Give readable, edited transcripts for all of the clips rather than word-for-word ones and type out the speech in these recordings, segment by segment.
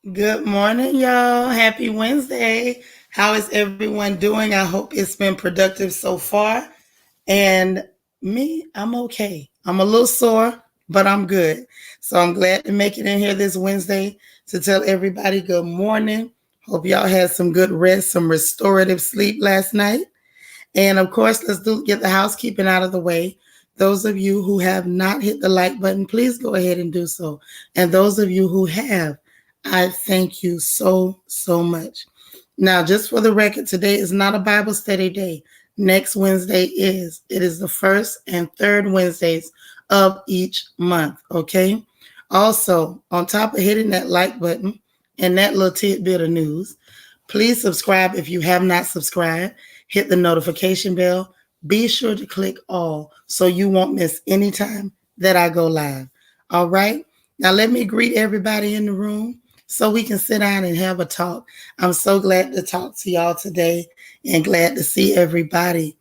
Good morning, y'all. Happy Wednesday. How is everyone doing? I hope it's been productive so far. And me, I'm okay. I'm a little sore, but I'm good. So I'm glad to make it in here this Wednesday to tell everybody good morning. Hope y'all had some good rest, some restorative sleep last night. And of course, get the housekeeping out of the way. Those of you who have not hit the like button, please go ahead and do so. And those of you who have, I thank you so much. Now, just for the record, today is not a Bible study day. Next Wednesday is. It is the first and third Wednesdays of each month. Okay. Also, on top of hitting that like button and that little tidbit of news, please subscribe if you have not subscribed. Hit the notification bell. Be sure to click all so you won't miss any time that I go live. All right. Now let me greet everybody in the room so we can sit down and have a talk. I'm so glad to talk to y'all today and glad to see everybody.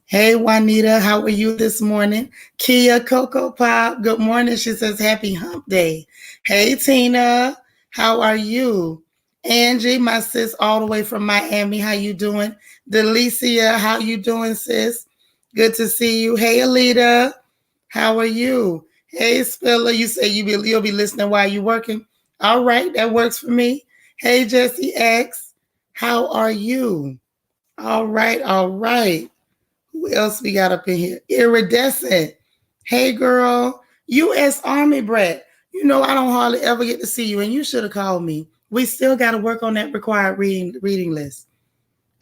Hey, Juanita, how are you this morning? Kia Coco Pop, good morning. She says, happy hump day. Hey, Tina, how are you? Angie, my sis, all the way from Miami, how you doing? Delicia, how you doing, sis? Good to see you. Hey, Alita, how are you? Hey, Spiller, you say you'll be listening while you're working. All right, that works for me. Hey, Jesse X, how are you? All right, all right. Who else we got up in here? Iridescent. Hey, girl. U.S. Army brat. You know, I don't hardly ever get to see you, and you should have called me. We still got to work on that required reading list.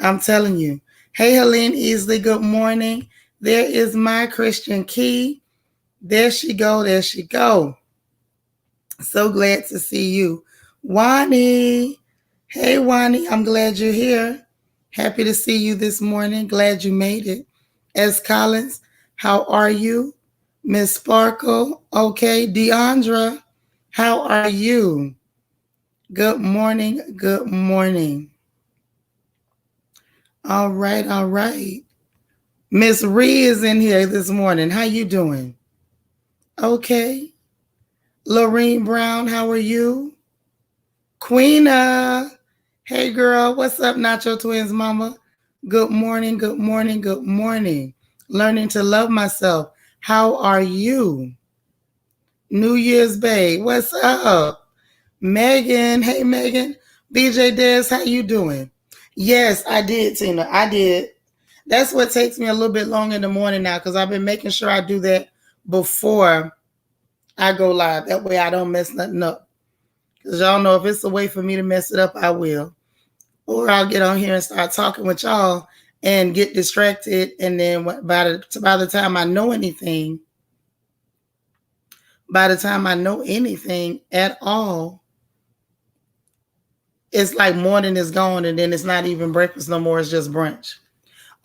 I'm telling you. Hey, Helene Easley, good morning. There is my Christian Key. There she go. There she go. So glad to see you. Wani. Hey, Wani. I'm glad you're here. Happy to see you this morning. Glad you made it. S. Collins, how are you? Miss Sparkle, okay. Deandra, how are you? Good morning. Good morning. All right, all right. Miss Ree is in here this morning. How you doing? Okay. Lorene Brown, how are you? Queena, hey girl, what's up, Nacho Twins mama? Good morning, good morning, good morning. Learning to love myself. How are you? New Year's Bay, what's up? Megan, hey Megan. BJ Des, how you doing? Yes, I did, Tina. I did. That's what takes me a little bit longer in the morning now because I've been making sure I do that before I go live. That way I don't mess nothing up. Because y'all know if it's a way for me to mess it up, I will. Or I'll get on here and start talking with y'all and get distracted. And then by the time I know anything, at all, it's like morning is gone and then it's not even breakfast no more. It's just brunch.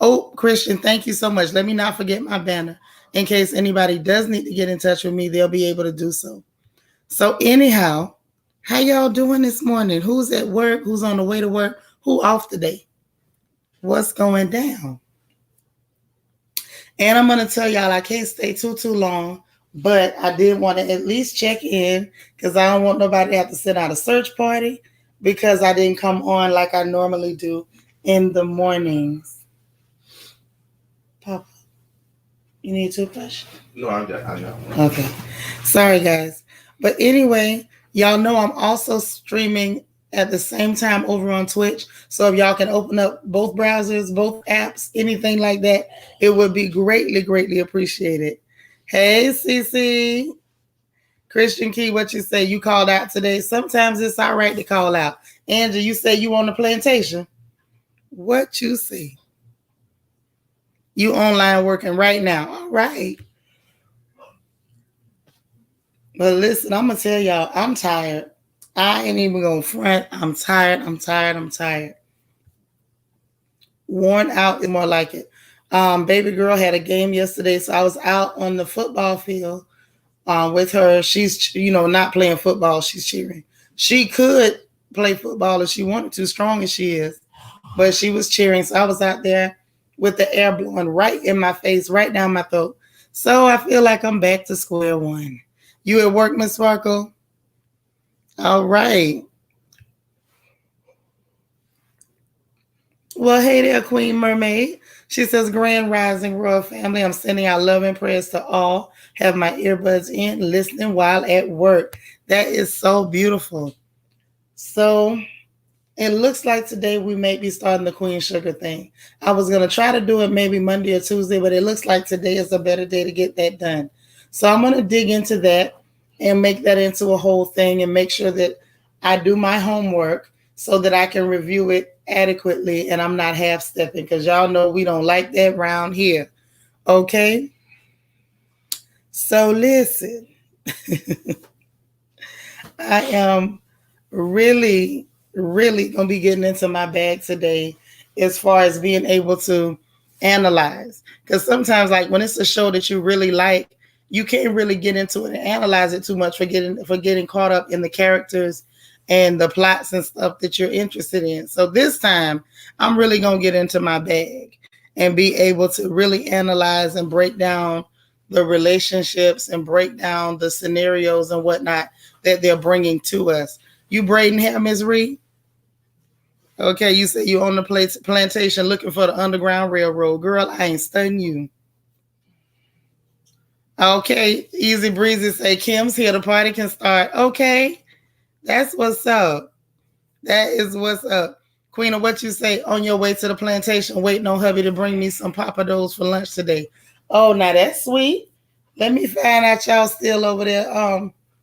Oh, Christian, thank you so much. Let me not forget my banner. In case anybody does need to get in touch with me, they'll be able to do so. So anyhow, how y'all doing this morning? Who's at work? Who's on the way to work? Who off today? What's going down? And I'm going to tell y'all I can't stay too long, but I did want to at least check in because I don't want nobody to have to sit out a search party because I didn't come on like I normally do in the mornings. Papa, you need a toothbrush? No, I know. Okay. Sorry, guys. But anyway, y'all know I'm also streaming at the same time over on Twitch. So if y'all can open up both browsers, both apps, anything like that, it would be greatly appreciated. Hey, Cece. Christian Key, what you say? You called out today. Sometimes it's all right to call out. Angie, you say you on the plantation. What you say? You online working right now. All right. But listen, I'm going to tell y'all, I'm tired. I ain't even going to front. I'm tired. Worn out is more like it. Baby girl had a game yesterday, so I was out on the football field with her. She's, not playing football. She's cheering. She could play football if she wanted to, strong as she is. But she was cheering, so I was out there with the air blowing right in my face, right down my throat. So I feel like I'm back to square one. You at work, Miss Sparkle? All right. Well, hey there, Queen Mermaid. She says, Grand Rising Royal Family. I'm sending out love and prayers to all. Have my earbuds in, listening while at work. That is so beautiful. So it looks like today we may be starting the Queen Sugar thing. I was going to try to do it maybe Monday or Tuesday, but it looks like today is a better day to get that done. So I'm going to dig into that and make that into a whole thing and make sure that I do my homework so that I can review it adequately and I'm not half stepping because y'all know we don't like that round here. Okay? So listen, I am really, really gonna be getting into my bag today as far as being able to analyze. Because sometimes, like when it's a show that you really like, you can't really get into it and analyze it too much for getting caught up in the characters and the plots and stuff that you're interested in. So this time, I'm really gonna get into my bag and be able to really analyze and break down the relationships and break down the scenarios and whatnot that they're bringing to us. You braiding hair, Ms. Reed? Okay, you said you on the plantation looking for the Underground Railroad. Girl, I ain't stunning you. Okay, Easy Breezy say Kim's here. The party can start. Okay, that's what's up. That is what's up. Queen of what you say on your way to the plantation, waiting on hubby to bring me some papados for lunch today. Oh, now that's sweet. Let me find out y'all still over there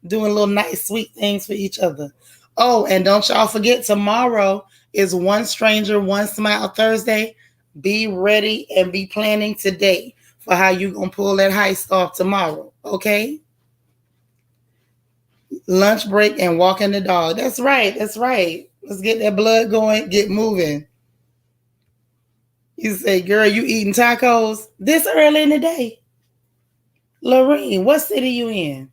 doing little nice sweet things for each other. Oh, and don't y'all forget tomorrow is One Stranger, One Smile Thursday. Be ready and be planning today for how you gonna pull that heist off tomorrow. Okay? Lunch break and walking the dog. That's right. That's right. Let's get that blood going, get moving. You say, girl, you eating tacos this early in the day? Lorene, what city you in?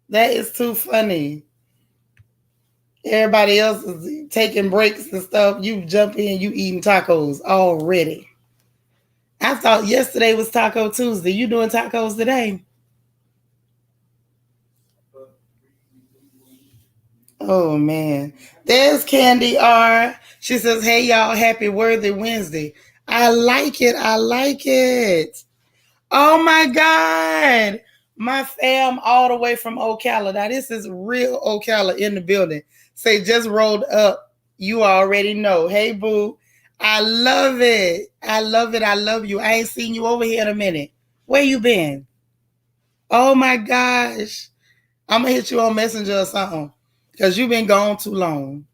That is too funny. Everybody else is taking breaks and stuff. You jump in, you eating tacos already. I thought yesterday was Taco Tuesday. You doing tacos today? Oh man. There's Candy R. She says, hey y'all, happy Worthy Wednesday. I like it. I like it. Oh my God. My fam all the way from Ocala. Now this is real Ocala in the building. Say just rolled up. You already know. Hey boo. I love it. I love it. I love you. I ain't seen you over here in a minute. Where you been? Oh my gosh. I'm gonna hit you on Messenger or something. Because you've been gone too long.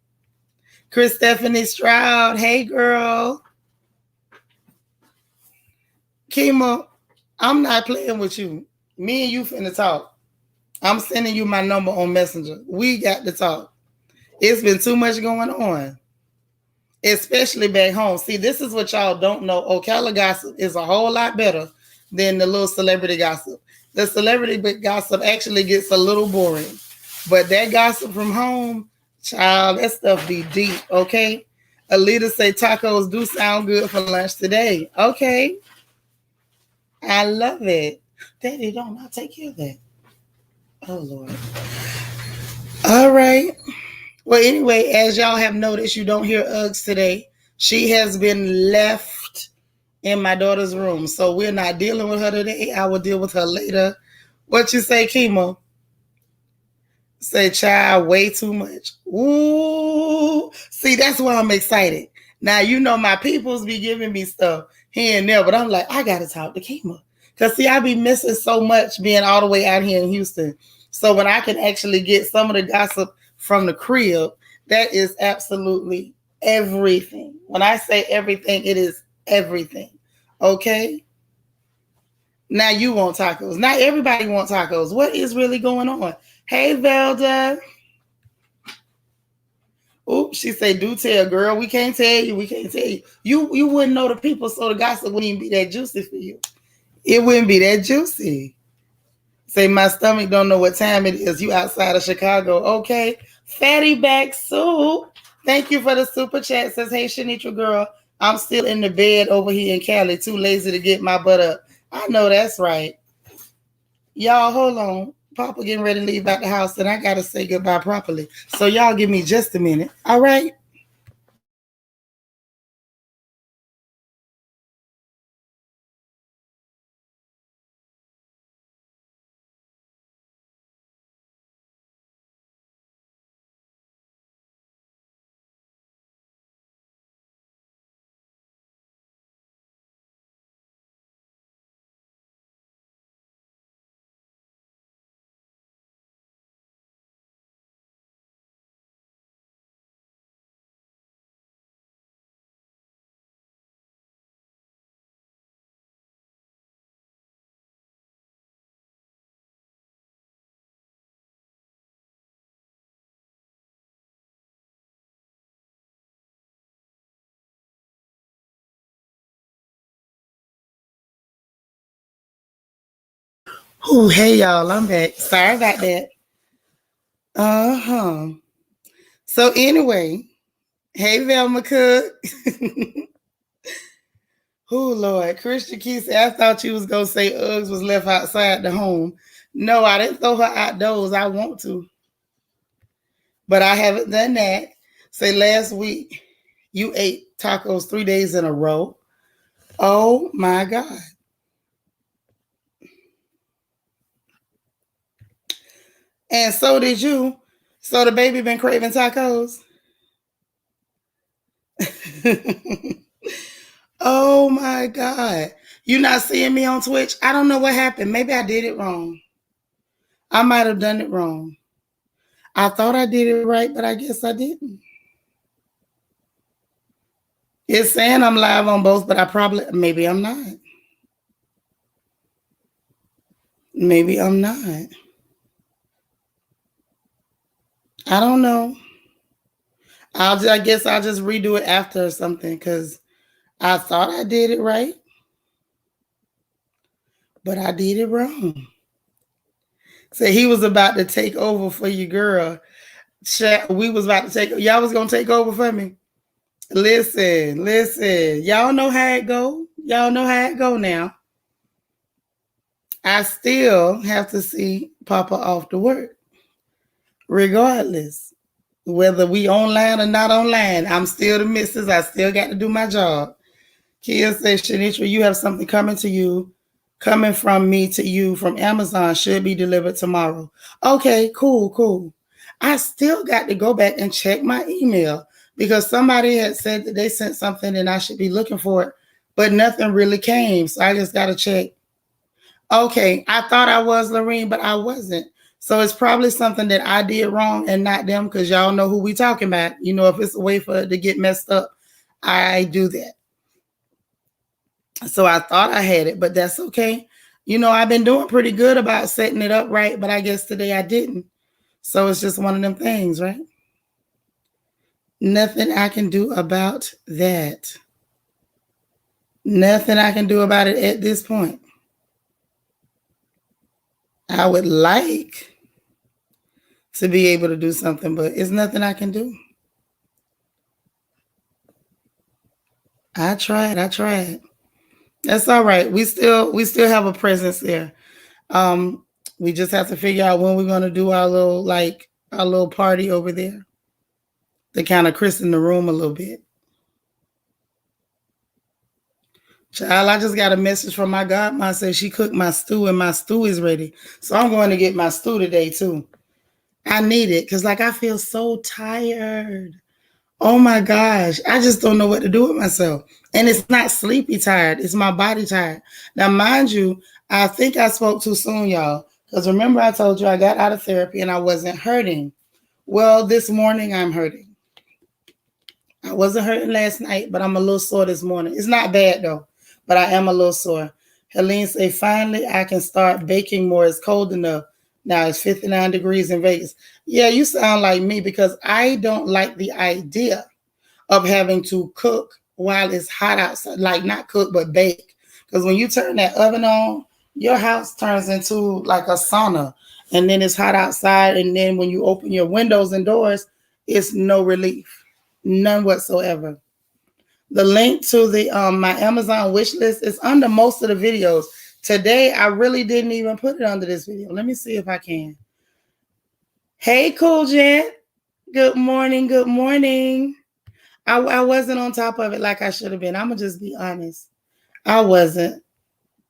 Chris Stephanie Stroud. Hey girl. Kima, I'm not playing with you. Me and you finna talk. I'm sending you my number on Messenger. We got to talk. It's been too much going on, especially back home. See, this is what y'all don't know. Ocala gossip is a whole lot better than the little celebrity gossip. The celebrity gossip actually gets a little boring, but that gossip from home, child, that stuff be deep, okay? Alita say tacos do sound good for lunch today. Okay. I love it. Daddy, don't I take care of that? Oh, Lord. All right. Well, anyway, as y'all have noticed, you don't hear Uggs today. She has been left in my daughter's room. So we're not dealing with her today. I will deal with her later. What you say, Chemo? Say, child, way too much. Ooh. See, that's why I'm excited. Now, you know, my peoples be giving me stuff here and there, but I'm like, I got to talk to Chemo. Because, see, I be missing so much being all the way out here in Houston. So when I can actually get some of the gossip from the crib, that is absolutely everything. When I say everything, it is everything. Okay? Now you want tacos. Not everybody wants tacos. What is really going on? Hey, Velda. Oops, she said, do tell, girl. We can't tell you. We can't tell you. You wouldn't know the people, so the gossip wouldn't even be that juicy for you. It wouldn't be that juicy. Say, my stomach don't know what time it is. You outside of Chicago. Okay. Fatty back soup. Thank you for the super chat. Says, hey, Shanitra girl, I'm still in the bed over here in Cali. Too lazy to get my butt up. I know that's right. Y'all, hold on. Papa getting ready to leave out the house, and I got to say goodbye properly. So y'all give me just a minute. All right? Oh, hey y'all, I'm back. Sorry about that. Uh-huh. So anyway, hey Velma Cook. Oh Lord, Christian Key said, I thought you was gonna say Uggs was left outside the home. No, I didn't throw her outdoors. I want to, but I haven't done that. Say last week you ate tacos 3 days in a row. Oh my God. And so did you. So the baby been craving tacos. Oh my God. You not seeing me on Twitch? I don't know what happened. Maybe I did it wrong. I might have done it wrong. I thought I did it right, but I guess I didn't. It's saying I'm live on both, but maybe I'm not. Maybe I'm not. I don't know. I guess I'll just redo it after or something because I thought I did it right, but I did it wrong. So he was about to take over for you, girl. We was about to y'all was gonna take over for me. Listen. Y'all know how it go. Y'all know how it go now. I still have to see Papa off to work. Regardless. Whether we online or not online, I'm still the missus. I still got to do my job. Kia says, Shanitra, you have something coming from me to you from Amazon, should be delivered tomorrow. Okay, cool. I still got to go back and check my email because somebody had said that they sent something and I should be looking for it, but nothing really came. So I just got to check. Okay, I thought I was Lorene, but I wasn't. So it's probably something that I did wrong and not them because y'all know who we talking about. You know, if it's a way for it to get messed up, I do that. So I thought I had it, but that's okay. You know, I've been doing pretty good about setting it up right, but I guess today I didn't. So it's just one of them things, right? Nothing I can do about that. Nothing I can do about it at this point. I would like to be able to do something, but it's nothing I can do. I tried. That's all right. We still have a presence there. We just have to figure out when we're gonna do our little party over there to kind of christen the room a little bit. Child, I just got a message from my godmom said she cooked my stew and my stew is ready. So I'm going to get my stew today too. I need it because I feel so tired. Oh my gosh. I just don't know what to do with myself. And it's not sleepy tired. It's my body tired. Now, mind you, I think I spoke too soon, y'all. Because remember I told you I got out of therapy and I wasn't hurting. Well, this morning I'm hurting. I wasn't hurting last night, but I'm a little sore this morning. It's not bad though, but I am a little sore. Helene say, finally I can start baking more. It's cold enough. Now it's 59 degrees in Vegas. Yeah, you sound like me because I don't like the idea of having to cook while it's hot outside. Like not cook, but bake. Because when you turn that oven on, your house turns into like a sauna. And then it's hot outside. And then when you open your windows and doors, it's no relief. None whatsoever. The link to the my Amazon wish list is under most of the videos. Today, I really didn't even put it under this video. Let me see if I can. Hey, Cool Jen. Good morning. I wasn't on top of it like I should have been. I'm going to just be honest. I wasn't.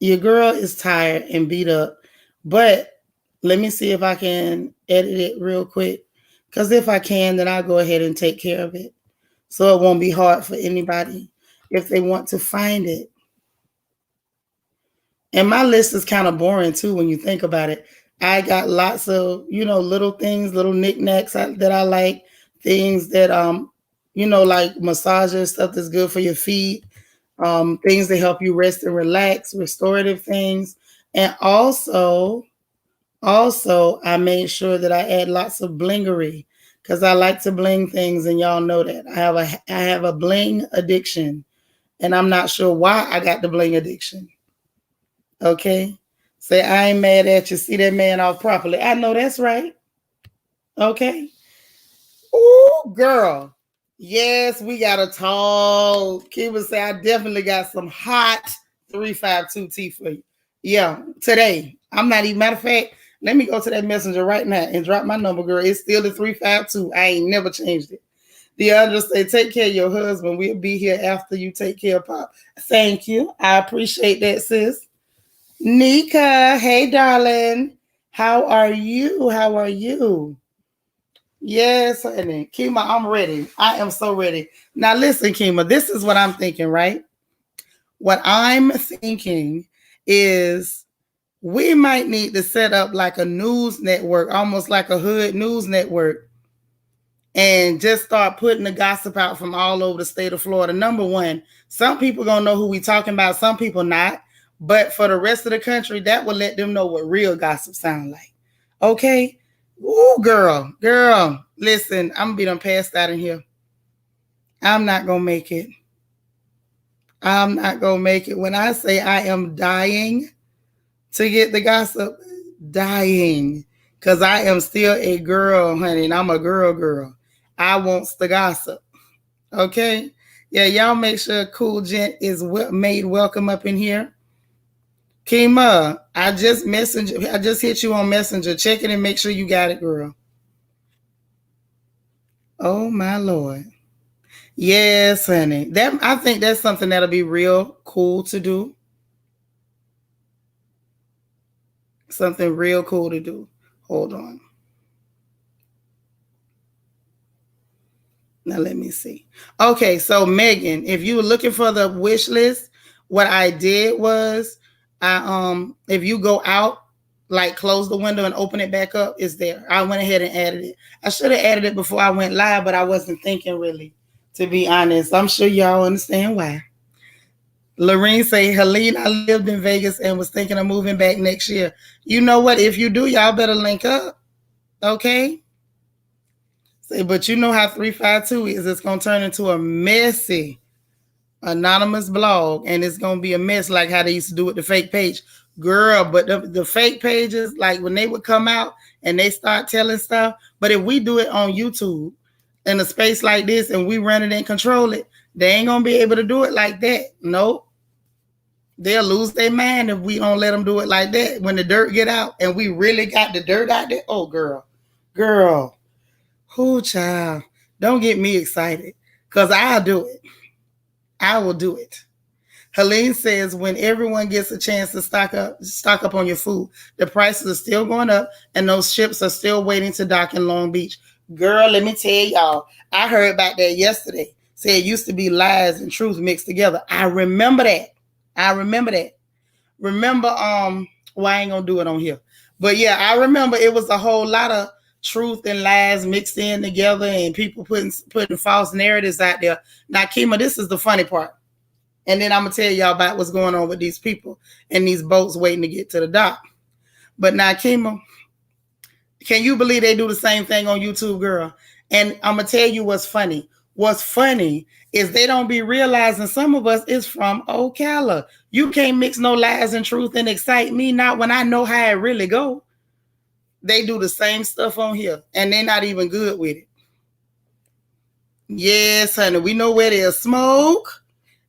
Your girl is tired and beat up. But let me see if I can edit it real quick. Because if I can, then I'll go ahead and take care of it. So it won't be hard for anybody if they want to find it. And my list is kind of boring too when you think about it. I got lots of, little things, little knickknacks that I like, things that like massages, stuff that's good for your feet, things that help you rest and relax, restorative things. And also I made sure that I add lots of blingery because I like to bling things, and y'all know that. I have a bling addiction, and I'm not sure why I got the bling addiction. Okay. Say, I ain't mad at you. See that man off properly. I know that's right. Okay. Ooh, girl. Yes, we got a tall. Kiva say, I definitely got some hot 352 tea for you. Yeah, today. I'm not even, matter of fact, let me go to that messenger right now and drop my number, girl. It's still the 352. I ain't never changed it. Deandra say, take care of your husband. We'll be here after you take care of Pop. Thank you. I appreciate that, sis. Nika, hey, darling. How are you? How are you? Yes, honey. Kima, I'm ready. I am so ready. Now, listen, Kima, this is what I'm thinking, right? What I'm thinking is we might need to set up like a news network, almost like a hood news network, and just start putting the gossip out from all over the state of Florida. Number one, some people gonna know who we talking about, some people not. But for the rest of the country, that will let them know what real gossip sound like. Okay? Ooh, girl, listen, I'm gonna be done passed out in here. I'm not gonna make it. I'm not gonna make it. When I say I am dying to get the gossip, dying. Because I am still a girl, honey, and I'm a girl. I wants the gossip. Okay? Yeah, y'all make sure Cool Gent is made welcome up in here. Kima, I just hit you on Messenger. Check it and make sure you got it, girl. Oh my Lord. Yes, honey. That I think that's something that'll be real cool to do. Something real cool to do. Hold on. Now let me see. Okay, so Megan, if you were looking for the wish list, what I did was if you go out, like close the window and open it back up, it's there. I went ahead and added it. I should have added it before I went live, but I wasn't thinking really, to be honest. I'm sure y'all understand why. Lorene say, Helene, I lived in Vegas and was thinking of moving back next year. You know what? If you do, y'all better link up. Okay? Say, but you know how 352 is. It's going to turn into a messy anonymous blog, and it's going to be a mess like how they used to do with the fake page. Girl, but the fake pages, like when they would come out and they start telling stuff, but if we do it on YouTube in a space like this and we run it and control it, they ain't going to be able to do it like that. Nope. They'll lose their mind if we don't let them do it like that. When the dirt get out and we really got the dirt out there, oh, girl, who child, don't get me excited because I'll do it. I will do it. Helene says when everyone gets a chance to stock up on your food, the prices are still going up and those ships are still waiting to dock in Long Beach. Girl, let me tell y'all, I heard about that yesterday. Said it used to be lies and truth mixed together. I remember that. Remember, well, I ain't gonna do it on here. But yeah, I remember it was a whole lot of truth and lies mixed in together and people putting false narratives out there. Now, Kima, this is the funny part. And then I'm going to tell y'all about what's going on with these people and these boats waiting to get to the dock. But now, Kima, can you believe they do the same thing on YouTube, girl? And I'm going to tell you what's funny. What's funny is they don't be realizing some of us is from Ocala. You can't mix no lies and truth and excite me, not when I know how it really go. They do the same stuff on here, and they're not even good with it. Yes, honey, we know where there's smoke,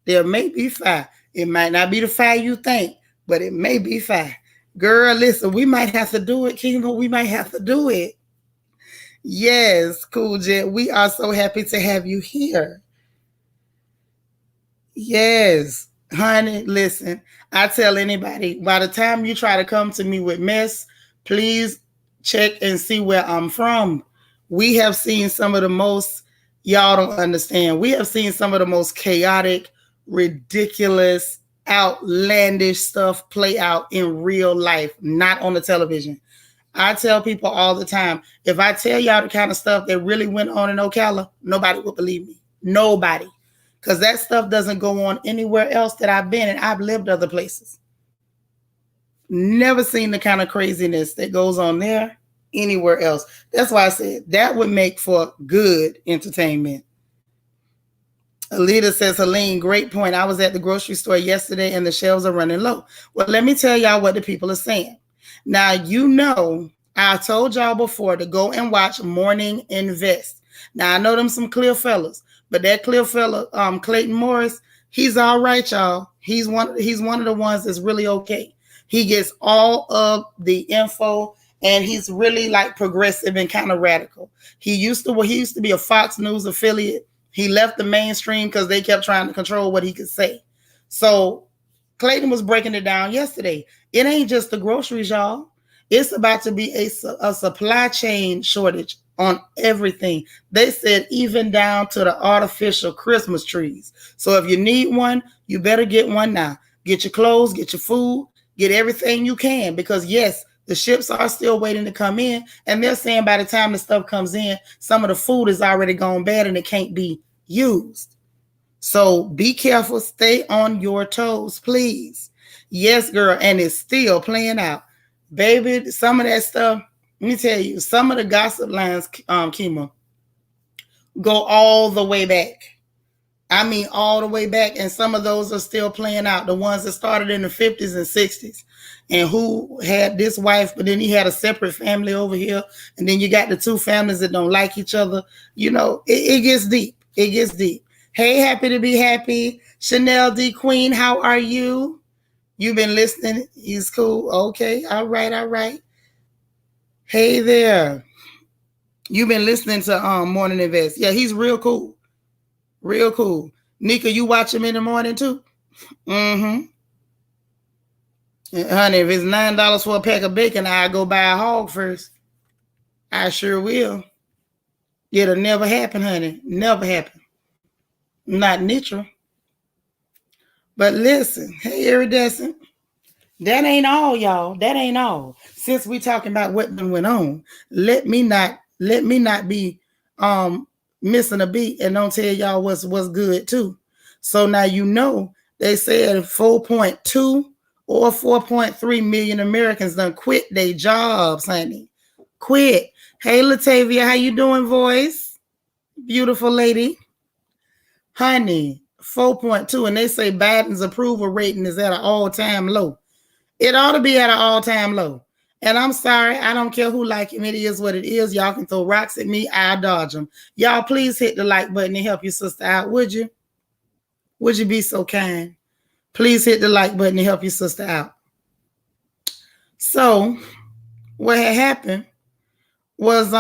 there may be fire. It might not be the fire you think, but it may be fire. Girl, listen, we might have to do it, Kingdom. We might have to do it. Yes, Cool Jet. We are so happy to have you here. Yes, honey, listen, I tell anybody, by the time you try to come to me with mess, please check and see where I'm from. We have seen some of the most, y'all don't understand, we have seen some of the most chaotic, ridiculous, outlandish stuff play out in real life, not on the television. I tell people all the time, if I tell y'all the kind of stuff that really went on in Ocala, nobody would believe me. Nobody. Because that stuff doesn't go on anywhere else that I've been, and I've lived other places. Never seen the kind of craziness that goes on there anywhere else. That's why I said that would make for good entertainment. Alita says, Helene, great point. I was at the grocery store yesterday and the shelves are running low. Well, let me tell y'all what the people are saying. Now, you know, I told y'all before to go and watch Morning Invest. Now, I know them some clear fellas, but that clear fella, Clayton Morris, he's all right, y'all. He's one of the ones that's really okay. He gets all of the info and he's really like progressive and kind of radical. He used to be a Fox News affiliate. He left the mainstream because they kept trying to control what he could say. So Clayton was breaking it down yesterday. It ain't just the groceries, y'all. It's about to be a supply chain shortage on everything. They said even down to the artificial Christmas trees. So if you need one, you better get one now. Get your clothes, get your food, get everything you can because yes, the ships are still waiting to come in, and they're saying by the time the stuff comes in, some of the food is already gone bad and it can't be used. So be careful. Stay on your toes, please. Yes, girl. And it's still playing out. Baby, some of that stuff, let me tell you, some of the gossip lines, Kima, go all the way back. I mean, all the way back. And some of those are still playing out. The ones that started in the 50s and 60s. And who had this wife, but then he had a separate family over here. And then you got the two families that don't like each other. You know, it gets deep. It gets deep. Hey, happy to be happy. Chanel D. Queen, how are you? You've been listening. He's cool. Okay. All right. All right. Hey there. You've been listening to Morning Invest. Yeah, he's real cool. Real cool. Nika, you watch him in the morning too? Mm-hmm. Honey, if it's $9 for a pack of bacon, I'll go buy a hog first. I sure will. It'll never happen, honey. Never happen. Not neutral. But listen, hey, iridescent. That ain't all, y'all. That ain't all. Since we talking about what went on, let me not be missing a beat and don't tell y'all what's good too. So now you know they said 4.2 or 4.3 million Americans done quit their jobs, honey. Quit. Hey Latavia, how you doing, voice? Beautiful lady. Honey, 4.2, and they say Biden's approval rating is at an all-time low. It ought to be at an all-time low. And I'm sorry, I don't care who like him. It is what it is. Y'all can throw rocks at me. I'll dodge them. Y'all, please hit the like button and help your sister out, would you? Would you be so kind? Please hit the like button and help your sister out. So, what had happened was,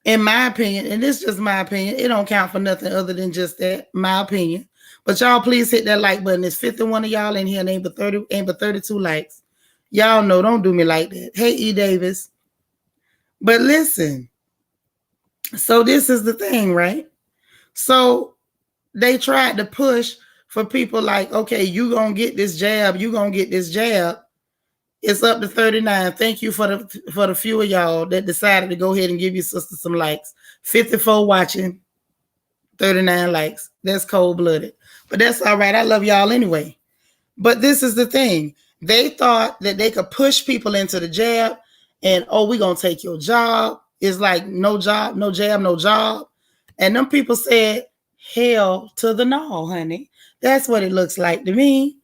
in my opinion, and this is just my opinion, it don't count for nothing other than just that, my opinion. But y'all, please hit that like button. There's 51 of y'all in here and ain't but 32 likes. Y'all know, don't do me like that. Hey, E. Davis. But listen, so this is the thing, right? So they tried to push for people like, okay, you gonna get this jab, you gonna get this jab. It's up to 39. Thank you for the few of y'all that decided to go ahead and give your sister some likes. 54 watching, 39 likes. That's cold-blooded. But that's all right. I love y'all anyway. But this is the thing. They thought that they could push people into the jab and, oh, we're going to take your job. It's like no job, no jab, no job. And them people said, hell to the no, honey. That's what it looks like to me.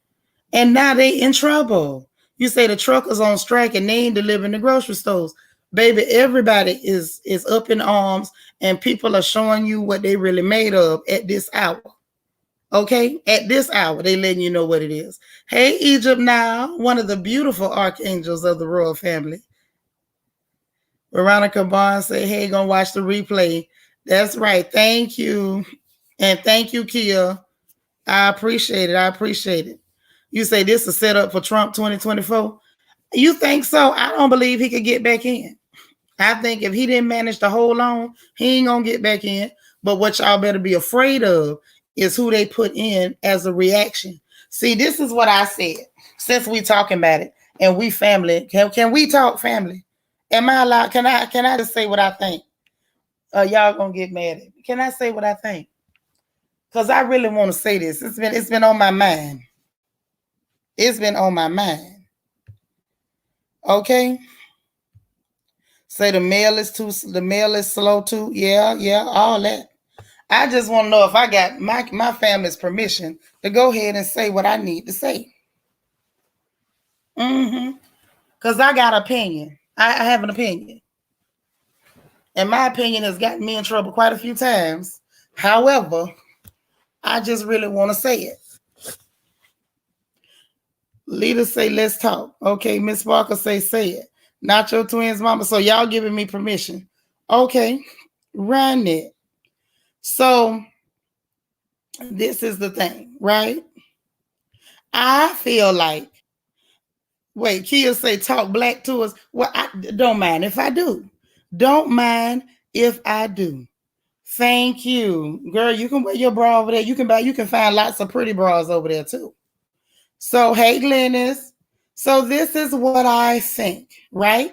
And now they in trouble. You say the truckers on strike and they ain't delivering the grocery stores. Baby, everybody is up in arms and people are showing you what they really made of at this hour. Okay? At this hour, they letting you know what it is. Hey, Egypt now, one of the beautiful archangels of the royal family. Veronica Barnes say, hey, gonna watch the replay. That's right. Thank you. And thank you, Kia. I appreciate it. I appreciate it. You say this is set up for Trump 2024? You think so? I don't believe he could get back in. I think if he didn't manage to hold on, he ain't gonna get back in. But what y'all better be afraid of is who they put in as a reaction. See, this is what I said since we talking about it and we family. Can we talk family? Am I allowed? Can I just say what I think? Y'all gonna get mad at me. Can I say what I think? Because I really want to say this. It's been on my mind. It's been on my mind. Okay. Say the mail is slow too. Yeah, all that. I just want to know if I got my family's permission to go ahead and say what I need to say. Mm-hmm. Because I got an opinion. I have an opinion. And my opinion has gotten me in trouble quite a few times. However, I just really want to say it. Leaders say, let's talk. Okay, Miss Barker say it. Not your twins, mama. So y'all giving me permission. Okay, run it. So this is the thing, right? I feel like, wait, Kia say talk black to us. Well, I don't mind if I do. Don't mind if I do. Thank you. Girl, you can wear your bra over there. You can find lots of pretty bras over there too. So hey Glennis. So this is what I think, right?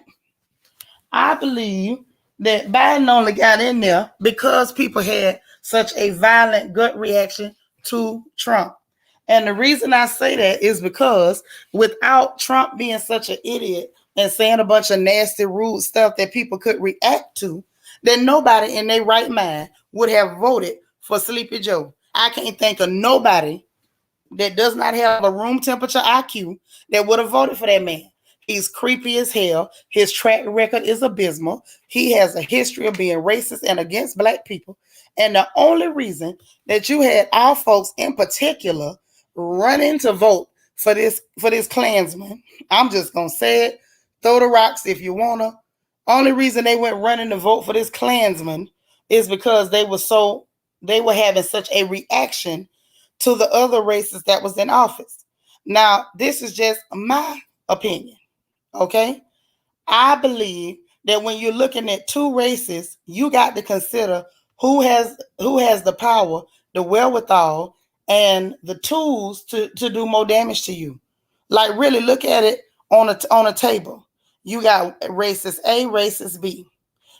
I believe that Biden only got in there because people had such a violent gut reaction to Trump. And the reason I say that is because without Trump being such an idiot and saying a bunch of nasty, rude stuff that people could react to, then nobody in their right mind would have voted for Sleepy Joe. I can't think of nobody that does not have a room temperature IQ that would have voted for that man. He's creepy as hell. His track record is abysmal. He has a history of being racist and against black people. And the only reason that you had our folks in particular running to vote for this Klansman, I'm just gonna say it. Throw the rocks if you wanna. Only reason they went running to vote for this Klansman is because they were having such a reaction to the other races that was in office. Now, this is just my opinion, okay? I believe that when you're looking at two races, you got to consider who has the power, the wherewithal, and the tools to do more damage to you. Like really look at it on a table. You got racist A, racist B.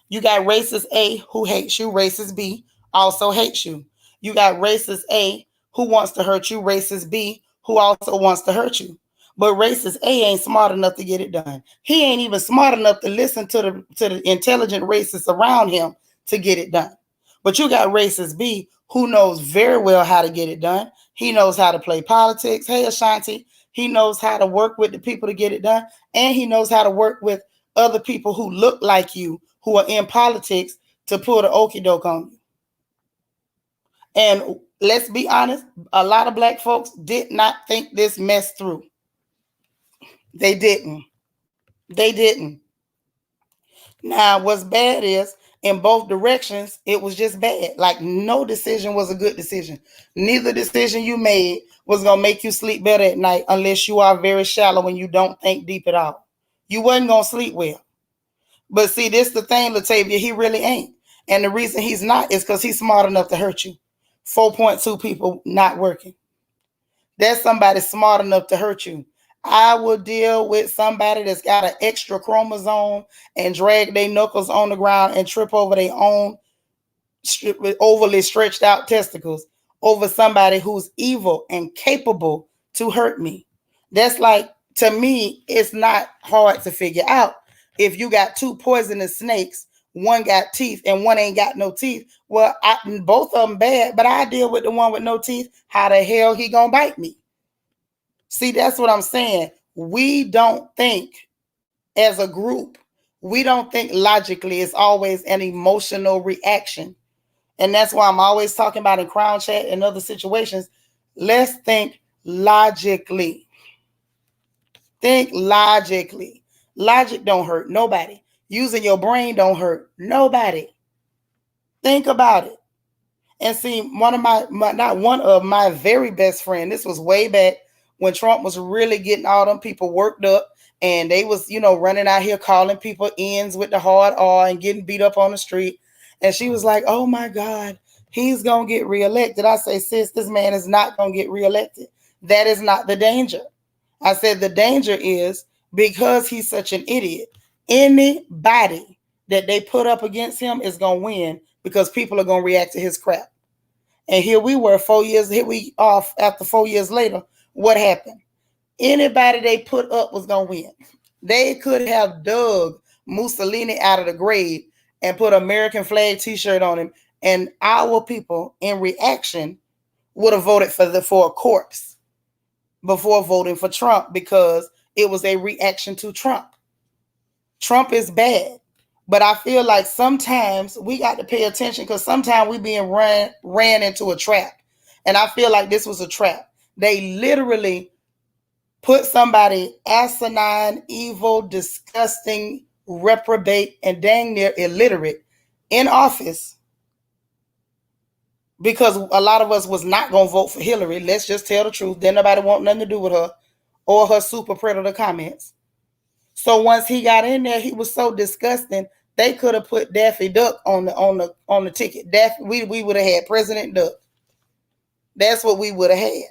You got racist A who hates you, racist B also hates you. You got racist A who wants to hurt you, racist B who also wants to hurt you. But racist A ain't smart enough to get it done. He ain't even smart enough to listen to the intelligent racists around him to get it done. But you got racist B who knows very well how to get it done. He knows how to play politics. Hey, Ashanti. He knows how to work with the people to get it done. And he knows how to work with other people who look like you, who are in politics, to pull the okie doke on you. And let's be honest, a lot of black folks did not think this mess through. They didn't. They didn't. Now, what's bad is in both directions, it was just bad. Like no decision was a good decision. Neither decision you made was going to make you sleep better at night unless you are very shallow and you don't think deep at all. You wasn't going to sleep well. But see, this the thing, Latavia, he really ain't. And the reason he's not is because he's smart enough to hurt you. 4.2 people not working. That's somebody smart enough to hurt you. I will deal with somebody that's got an extra chromosome and drag their knuckles on the ground and trip over their own overly stretched out testicles over somebody who's evil and capable to hurt me. That's like, to me, it's not hard to figure out. If you got two poisonous snakes, one got teeth and one ain't got no teeth, well, both of them bad, but I deal with the one with no teeth. How the hell he gonna bite me? See, that's what I'm saying. We don't think as a group. We don't think logically. It's always an emotional reaction. And that's why I'm always talking about in Crown Chat and other situations. Let's think logically. Think logically. Logic don't hurt nobody. Using your brain don't hurt nobody. Think about it. And see, one of not one of my very best friend, this was way back when Trump was really getting all them people worked up and they was, running out here calling people ends with the hard R and getting beat up on the street. And she was like, oh my God, he's going to get reelected. I say, sis, this man is not going to get reelected. That is not the danger. I said, the danger is because he's such an idiot. Anybody that they put up against him is going to win because people are going to react to his crap. And here we were 4 years, here we off after 4 years later. What happened? Anybody they put up was going to win. They could have dug Mussolini out of the grave and put an American flag t-shirt on him And our people, in reaction, would have voted for a corpse before voting for Trump because it was a reaction to Trump. Trump is bad. But I feel like sometimes we got to pay attention because sometimes we being ran into a trap. And I feel like this was a trap. They literally put somebody asinine, evil, disgusting, reprobate, and dang near illiterate in office because a lot of us was not going to vote for Hillary. Let's just tell the truth. Then nobody want nothing to do with her or her super predator comments. So once he got in there, he was so disgusting. They could have put Daffy Duck on the ticket. Daffy, we would have had President Duck. That's what we would have had.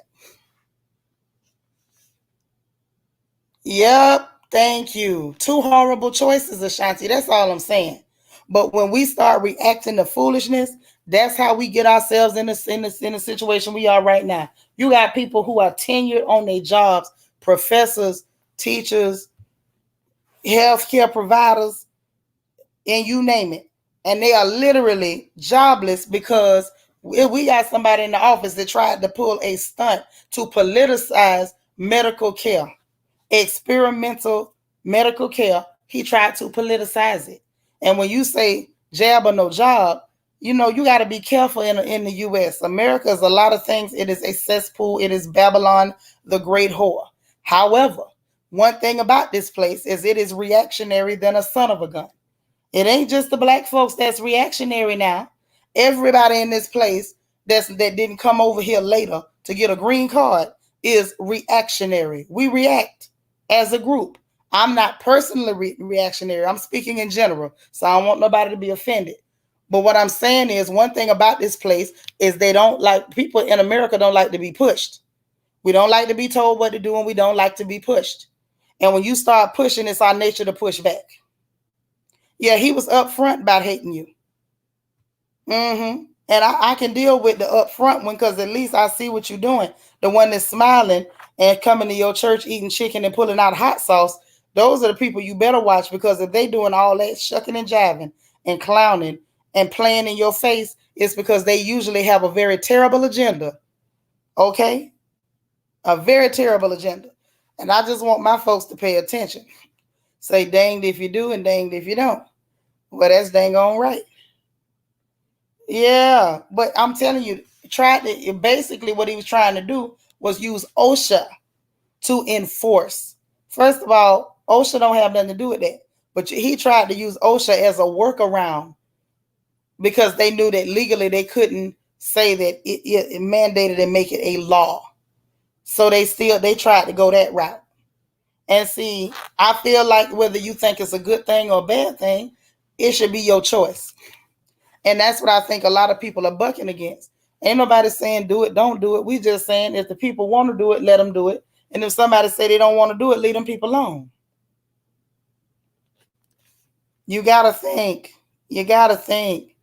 Yep, thank you. Two horrible choices, Ashanti. That's all I'm saying. But when we start reacting to foolishness, that's how we get ourselves in the situation we are right now. You got people who are tenured on their jobs, professors, teachers, healthcare providers, and you name it. And they are literally jobless because we got somebody in the office that tried to pull a stunt to politicize medical care, experimental medical care. He tried to politicize it. And when you say jab or no job, you know, you got to be careful in the U.S. America is a lot of things. It is a cesspool. It is Babylon, the great whore. However, one thing about this place is it is reactionary than a son of a gun. It ain't just the black folks that's reactionary now. Everybody in this place that didn't come over here later to get a green card is reactionary. We react as a group. I'm not personally reactionary. I'm speaking in general, so I don't want nobody to be offended. But what I'm saying is one thing about this place is they don't like, people in America don't like to be pushed. We don't like to be told what to do, and we don't like to be pushed. And when you start pushing, it's our nature to push back. Yeah, he was upfront about hating you. And I can deal with the upfront one because at least I see what you're doing. The one that's smiling and coming to your church eating chicken and pulling out hot sauce, those are the people you better watch, because if they doing all that shucking and jiving and clowning and playing in your face, it's because they usually have a very terrible agenda. Okay? A very terrible agenda. And I just want my folks to pay attention. Say danged if you do and danged if you don't. Well, that's dang on right. Yeah, but I'm telling you, basically what he was trying to do was use OSHA to enforce. First of all, OSHA don't have nothing to do with that. But he tried to use OSHA as a workaround because they knew that legally they couldn't say that it mandated and make it a law. So they tried to go that route. And see, I feel like whether you think it's a good thing or a bad thing, it should be your choice. And that's what I think a lot of people are bucking against. Ain't nobody saying do it, don't do it. We just saying if the people want to do it, let them do it. And if somebody say they don't want to do it, leave them people alone. You got to think. You got to think.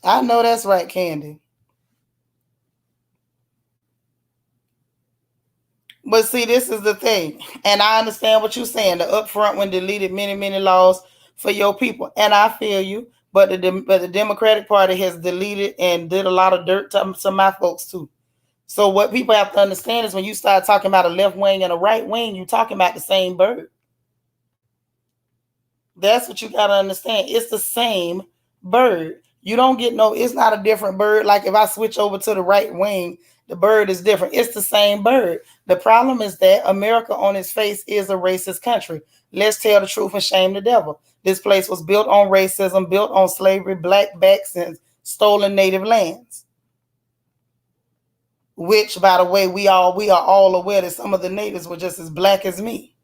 I know that's right, Candy. But see, this is the thing. And I understand what you're saying. The upfront one deleted many, many laws for your people. And I feel you. But the Democratic Party has deleted and did a lot of dirt to my folks too. So what people have to understand is when you start talking about a left wing and a right wing, you're talking about the same bird. That's what you got to understand. It's the same bird. You don't get it's not a different bird. Like if I switch over to the right wing, the bird is different. It's the same bird. The problem is that America on its face is a racist country. Let's tell the truth and shame the devil. This place was built on racism, built on slavery, blackbacks, and stolen native lands. Which, by the way, we are all aware that some of the natives were just as black as me.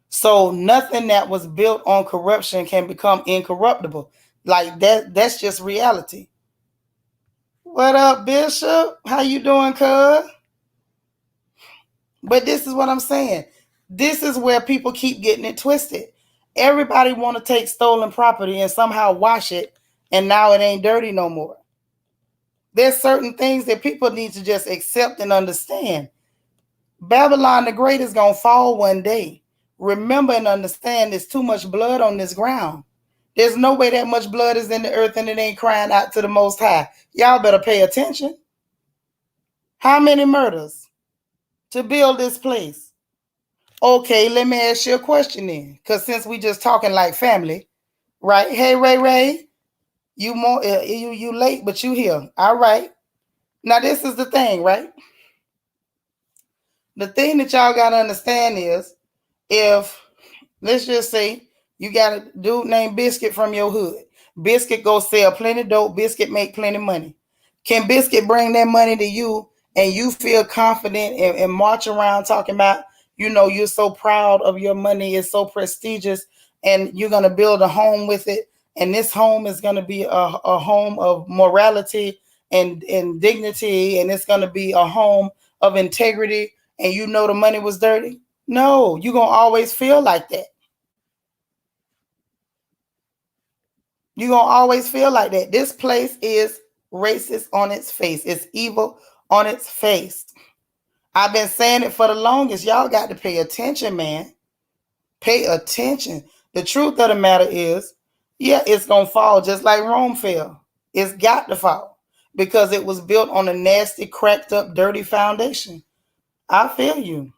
So nothing that was built on corruption can become incorruptible. Like that's just reality. What up, Bishop? How you doing, cuz? But this is what I'm saying. This is where people keep getting it twisted. Everybody want to take stolen property and somehow wash it, and now it ain't dirty no more. There's certain things that people need to just accept and understand. Babylon the Great is going to fall one day. Remember and understand there's too much blood on this ground. There's no way that much blood is in the earth and it ain't crying out to the Most High. Y'all better pay attention. How many murders to build this place? Okay, let me ask you a question then. Because since we just talking like family, right? Hey, Ray Ray, you late, but you here. All right. Now, this is the thing, right? The thing that y'all got to understand is if, let's just say, you got a dude named Biscuit from your hood. Biscuit go sell plenty dope. Biscuit make plenty money. Can Biscuit bring that money to you and you feel confident and march around talking about, you're so proud of your money. It's so prestigious and you're going to build a home with it. And this home is going to be a home of morality and dignity. And it's going to be a home of integrity. And the money was dirty. No, you're going to always feel like that. You're going to always feel like that. This place is racist on its face. It's evil on its face. I've been saying it for the longest. Y'all got to pay attention, man. Pay attention. The truth of the matter is, yeah, it's going to fall just like Rome fell. It's got to fall because it was built on a nasty, cracked up, dirty foundation. I feel you.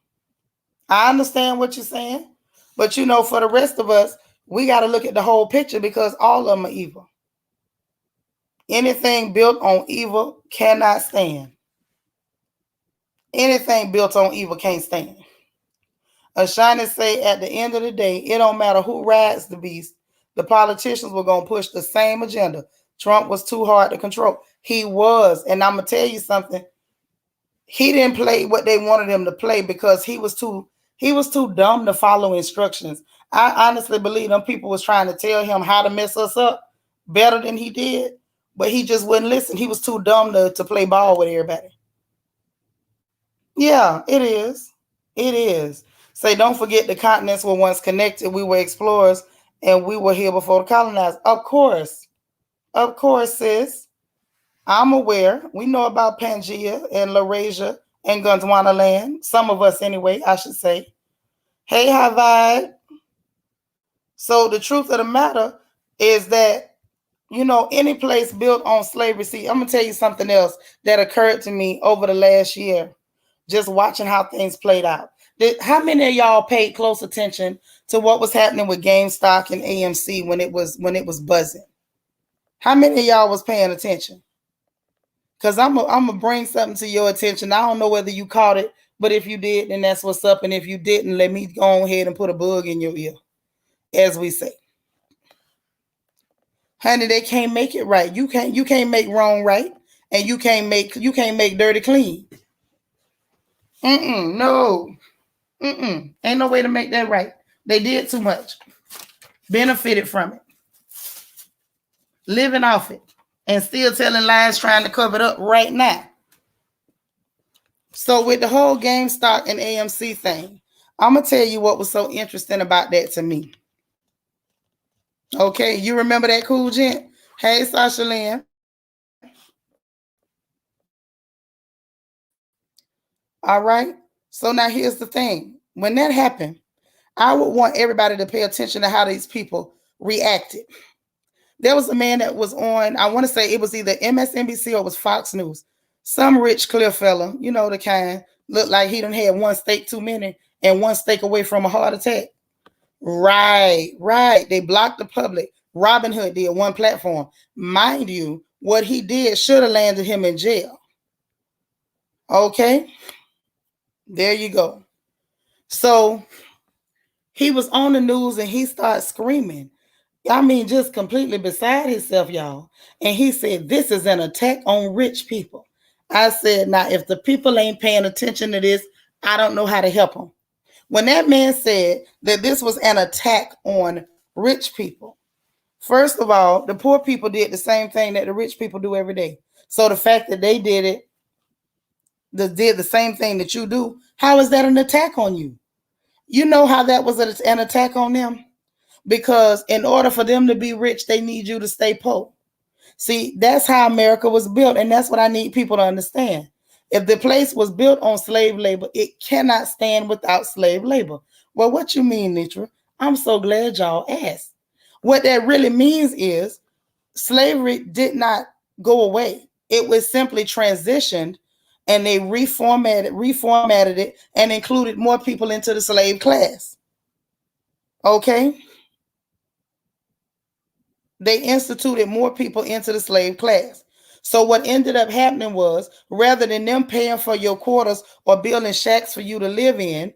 I understand what you're saying. But for the rest of us, we got to look at the whole picture because all of them are evil. Anything built on evil cannot stand. Anything built on evil can't stand. Ashani say at the end of the day, it don't matter who rides the beast. The politicians were going to push the same agenda. Trump was too hard to control. He was. And I'm going to tell you something. He didn't play what they wanted him to play because he was too dumb to follow instructions. I honestly believe them people was trying to tell him how to mess us up better than he did, but he just wouldn't listen. He was too dumb to play ball with everybody. Yeah, it is. It is. Say, don't forget the continents were once connected. We were explorers and we were here before the colonizers. Of course. Of course, sis. I'm aware. We know about Pangea and Laurasia and Gondwana land. Some of us anyway, I should say. Hey, Havad. So the truth of the matter is that, any place built on slavery. See, I'm going to tell you something else that occurred to me over the last year, just watching how things played out. How many of y'all paid close attention to what was happening with GameStop and AMC when it was buzzing? How many of y'all was paying attention? Because I'm gonna bring something to your attention. I don't know whether you caught it, but if you did, then that's what's up. And if you didn't, let me go ahead and put a bug in your ear, as we say. Honey, they can't make it right. You can't make wrong right, and you can't make dirty clean. No. Ain't no way to make that right. They did too much. Benefited from it. Living off it. And still telling lies, trying to cover it up right now. So with the whole GameStop and AMC thing, I'm going to tell you what was so interesting about that to me. Okay, you remember that cool gent? Hey, Sasha Lynn. All right. So now here's the thing. When that happened, I would want everybody to pay attention to how these people reacted. There was a man that was on, I want to say it was either MSNBC or it was Fox News. Some rich clear fella, the kind, looked like he done had one steak too many and one steak away from a heart attack. Right. They blocked the public. Robin Hood did one platform. Mind you, what he did should have landed him in jail. Okay. There you go. So he was on the news and he started screaming. I mean, just completely beside himself, y'all. And he said, this is an attack on rich people. I said, now, if the people ain't paying attention to this, I don't know how to help them. When that man said that this was an attack on rich people, first of all, the poor people did the same thing that the rich people do every day. So the fact that they did the same thing that you do, how is that an attack on you? You know how that was an attack on them? Because in order for them to be rich, they need you to stay poor. See, that's how America was built. And that's what I need people to understand. If the place was built on slave labor, it cannot stand without slave labor. Well, what you mean, Nitra? I'm so glad y'all asked. What that really means is slavery did not go away. It was simply transitioned, and they reformatted it and included more people into the slave class. Okay? They instituted more people into the slave class. So what ended up happening was, rather than them paying for your quarters or building shacks for you to live in,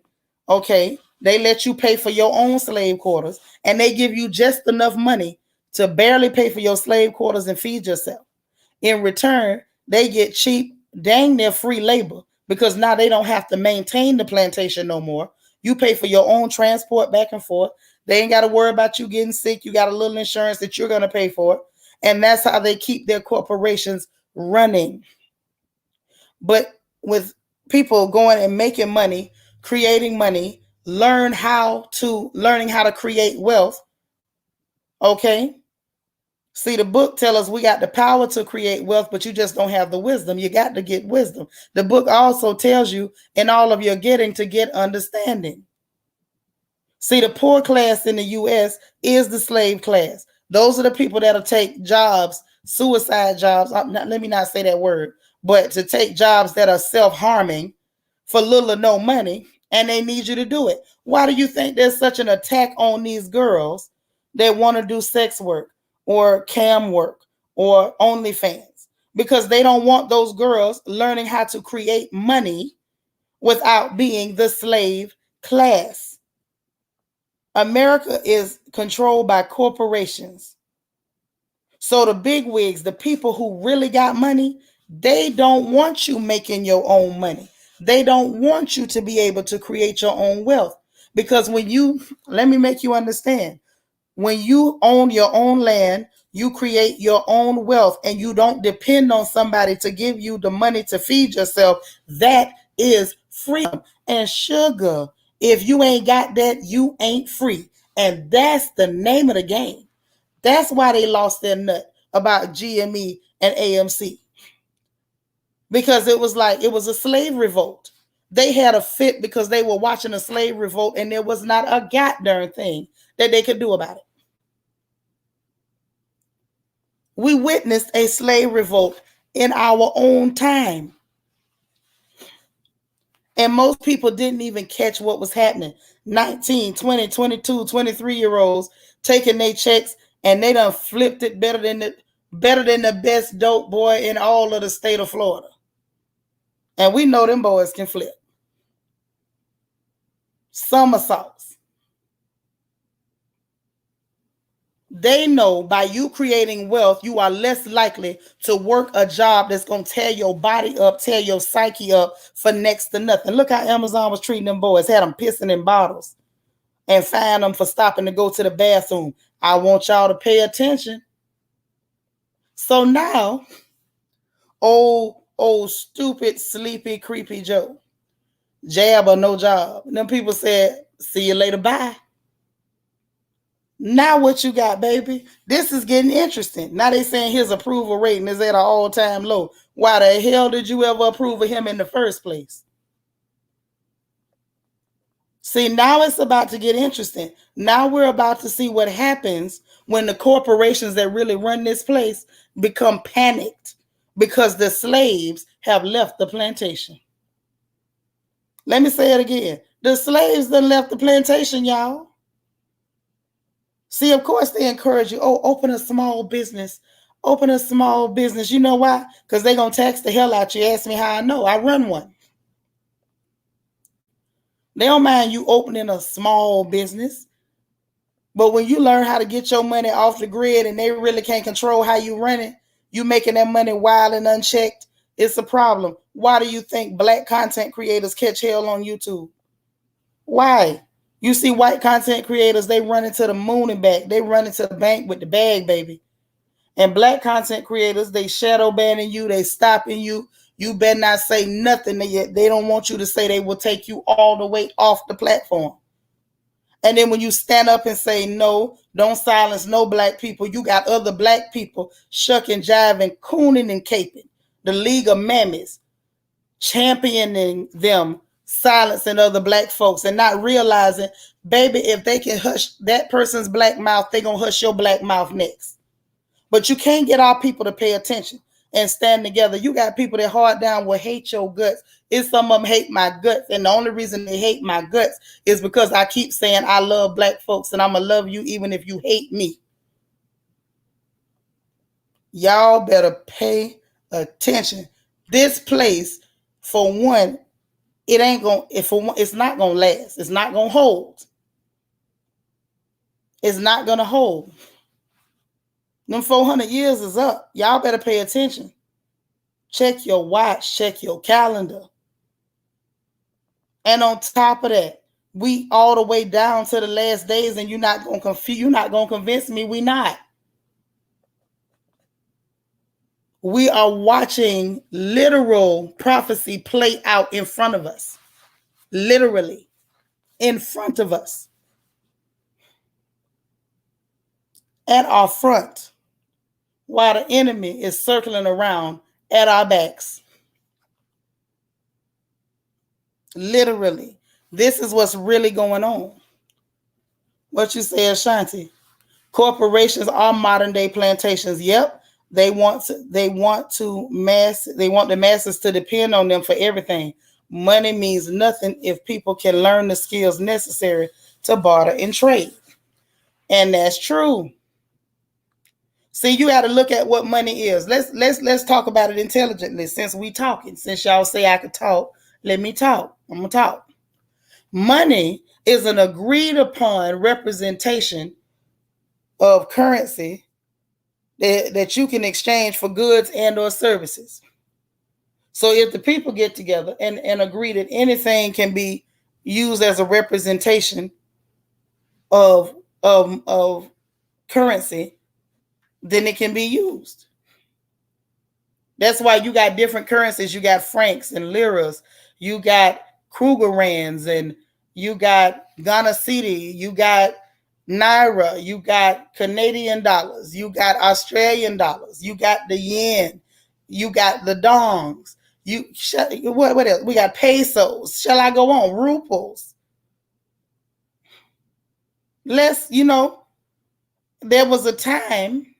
okay, they let you pay for your own slave quarters, and they give you just enough money to barely pay for your slave quarters and feed yourself. In return, they get cheap, dang near free labor, because now they don't have to maintain the plantation no more. You pay for your own transport back and forth. They ain't got to worry about you getting sick. You got a little insurance that you're going to pay for. And that's how they keep their corporations running. But with people going and making money, creating money, learning how to create wealth, okay? See, the book tells us we got the power to create wealth, but you just don't have the wisdom. You got to get wisdom. The book also tells you in all of your getting to get understanding. See, the poor class in the U.S. is the slave class. Those are the people that'll take jobs, suicide jobs. Let me not say that word, but to take jobs that are self-harming for little or no money, and they need you to do it. Why do you think there's such an attack on these girls that want to do sex work or cam work or OnlyFans? Because they don't want those girls learning how to create money without being the slave class. America is controlled by corporations. So the bigwigs, the people who really got money, they don't want you making your own money. They don't want you to be able to create your own wealth. Because let me make you understand, when you own your own land, you create your own wealth and you don't depend on somebody to give you the money to feed yourself. That is freedom. And sugar, if you ain't got that, you ain't free. And that's the name of the game. That's why they lost their nut about GME and AMC. Because it was a slave revolt. They had a fit because they were watching a slave revolt and there was not a goddamn thing that they could do about it. We witnessed a slave revolt in our own time. And most people didn't even catch what was happening. 19, 20, 22, 23-year-olds taking their checks and they done flipped it better than the best dope boy in all of the state of Florida. And we know them boys can flip. Somersaults. They know by you creating wealth, you are less likely to work a job that's going to tear your body up, tear your psyche up for next to nothing. Look how Amazon was treating them boys, had them pissing in bottles and fined them for stopping to go to the bathroom. I want y'all to pay attention. So now, old stupid, sleepy, creepy Joe, jab or no job. And them people said, see you later, bye. Now what you got, baby? This is getting interesting. Now they saying his approval rating is at an all-time low. Why the hell did you ever approve of him in the first place? See, now it's about to get interesting. Now we're about to see what happens when the corporations that really run this place become panicked because the slaves have left the plantation. Let me say it again. The slaves done left the plantation, y'all. See, of course, they encourage you, open a small business. Open a small business. You know why? Because they're going to tax the hell out you. Ask me how I know. I run one. They don't mind you opening a small business. But when you learn how to get your money off the grid and they really can't control how you run it, you making that money wild and unchecked, it's a problem. Why do you think black content creators catch hell on YouTube? Why? You see white content creators, they run into the moon and back. They run into the bank with the bag, baby. And black content creators, they shadow banning you. They stopping you. You better not say nothing. They don't want you to say. They will take you all the way off the platform. And then when you stand up and say, no, don't silence no black people, you got other black people shucking, jiving, cooning, and caping. The League of Mammies championing them silencing other black folks and not realizing, baby, if they can hush that person's black mouth, they gonna hush your black mouth next. But you can't get our people to pay attention and stand together. You got people that hard down will hate your guts. It's some of them hate my guts. And the only reason they hate my guts is because I keep saying I love black folks and I'm going to love you even if you hate me. Y'all better pay attention. This place, for one, it ain't going to, for one, it's not going to last. It's not going to hold. It's not going to hold. Them 400 years is up. Y'all better pay attention. Check your watch, check your calendar. And on top of that, we all the way down to the last days, and you're not gonna confuse, you're not gonna convince me we not. We are watching literal prophecy play out in front of us. Literally in front of us. At our front, while the enemy is circling around at our backs. Literally. This is what's really going on. What you say, Ashanti? Corporations are modern day plantations. Yep. They want the masses to depend on them for everything. Money means nothing if people can learn the skills necessary to barter and trade. And that's true. See, you got to look at what money is. Let's talk about it intelligently. Since we talking, since y'all say I could talk, let me talk. I'm gonna talk. Money is an agreed upon representation of currency that you can exchange for goods and or services. So if the people get together and agree that anything can be used as a representation of currency, then it can be used. That's why you got different currencies. You got francs and liras. You got Krugerrands and you got Ghana Cedi. You got Naira. You got Canadian dollars. You got Australian dollars. You got the yen. You got the dongs. What else? We got pesos. Shall I go on? Ruples. There was a time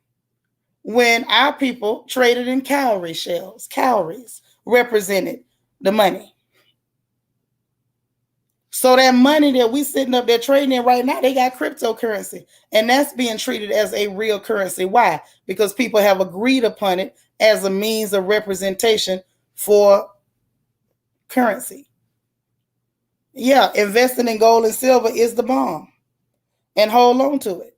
when our people traded in cowrie shells. Cowries represented the money. So that money that we sitting up there trading in right now, they got cryptocurrency. And that's being treated as a real currency. Why? Because people have agreed upon it as a means of representation for currency. Yeah, investing in gold and silver is the bomb. And hold on to it.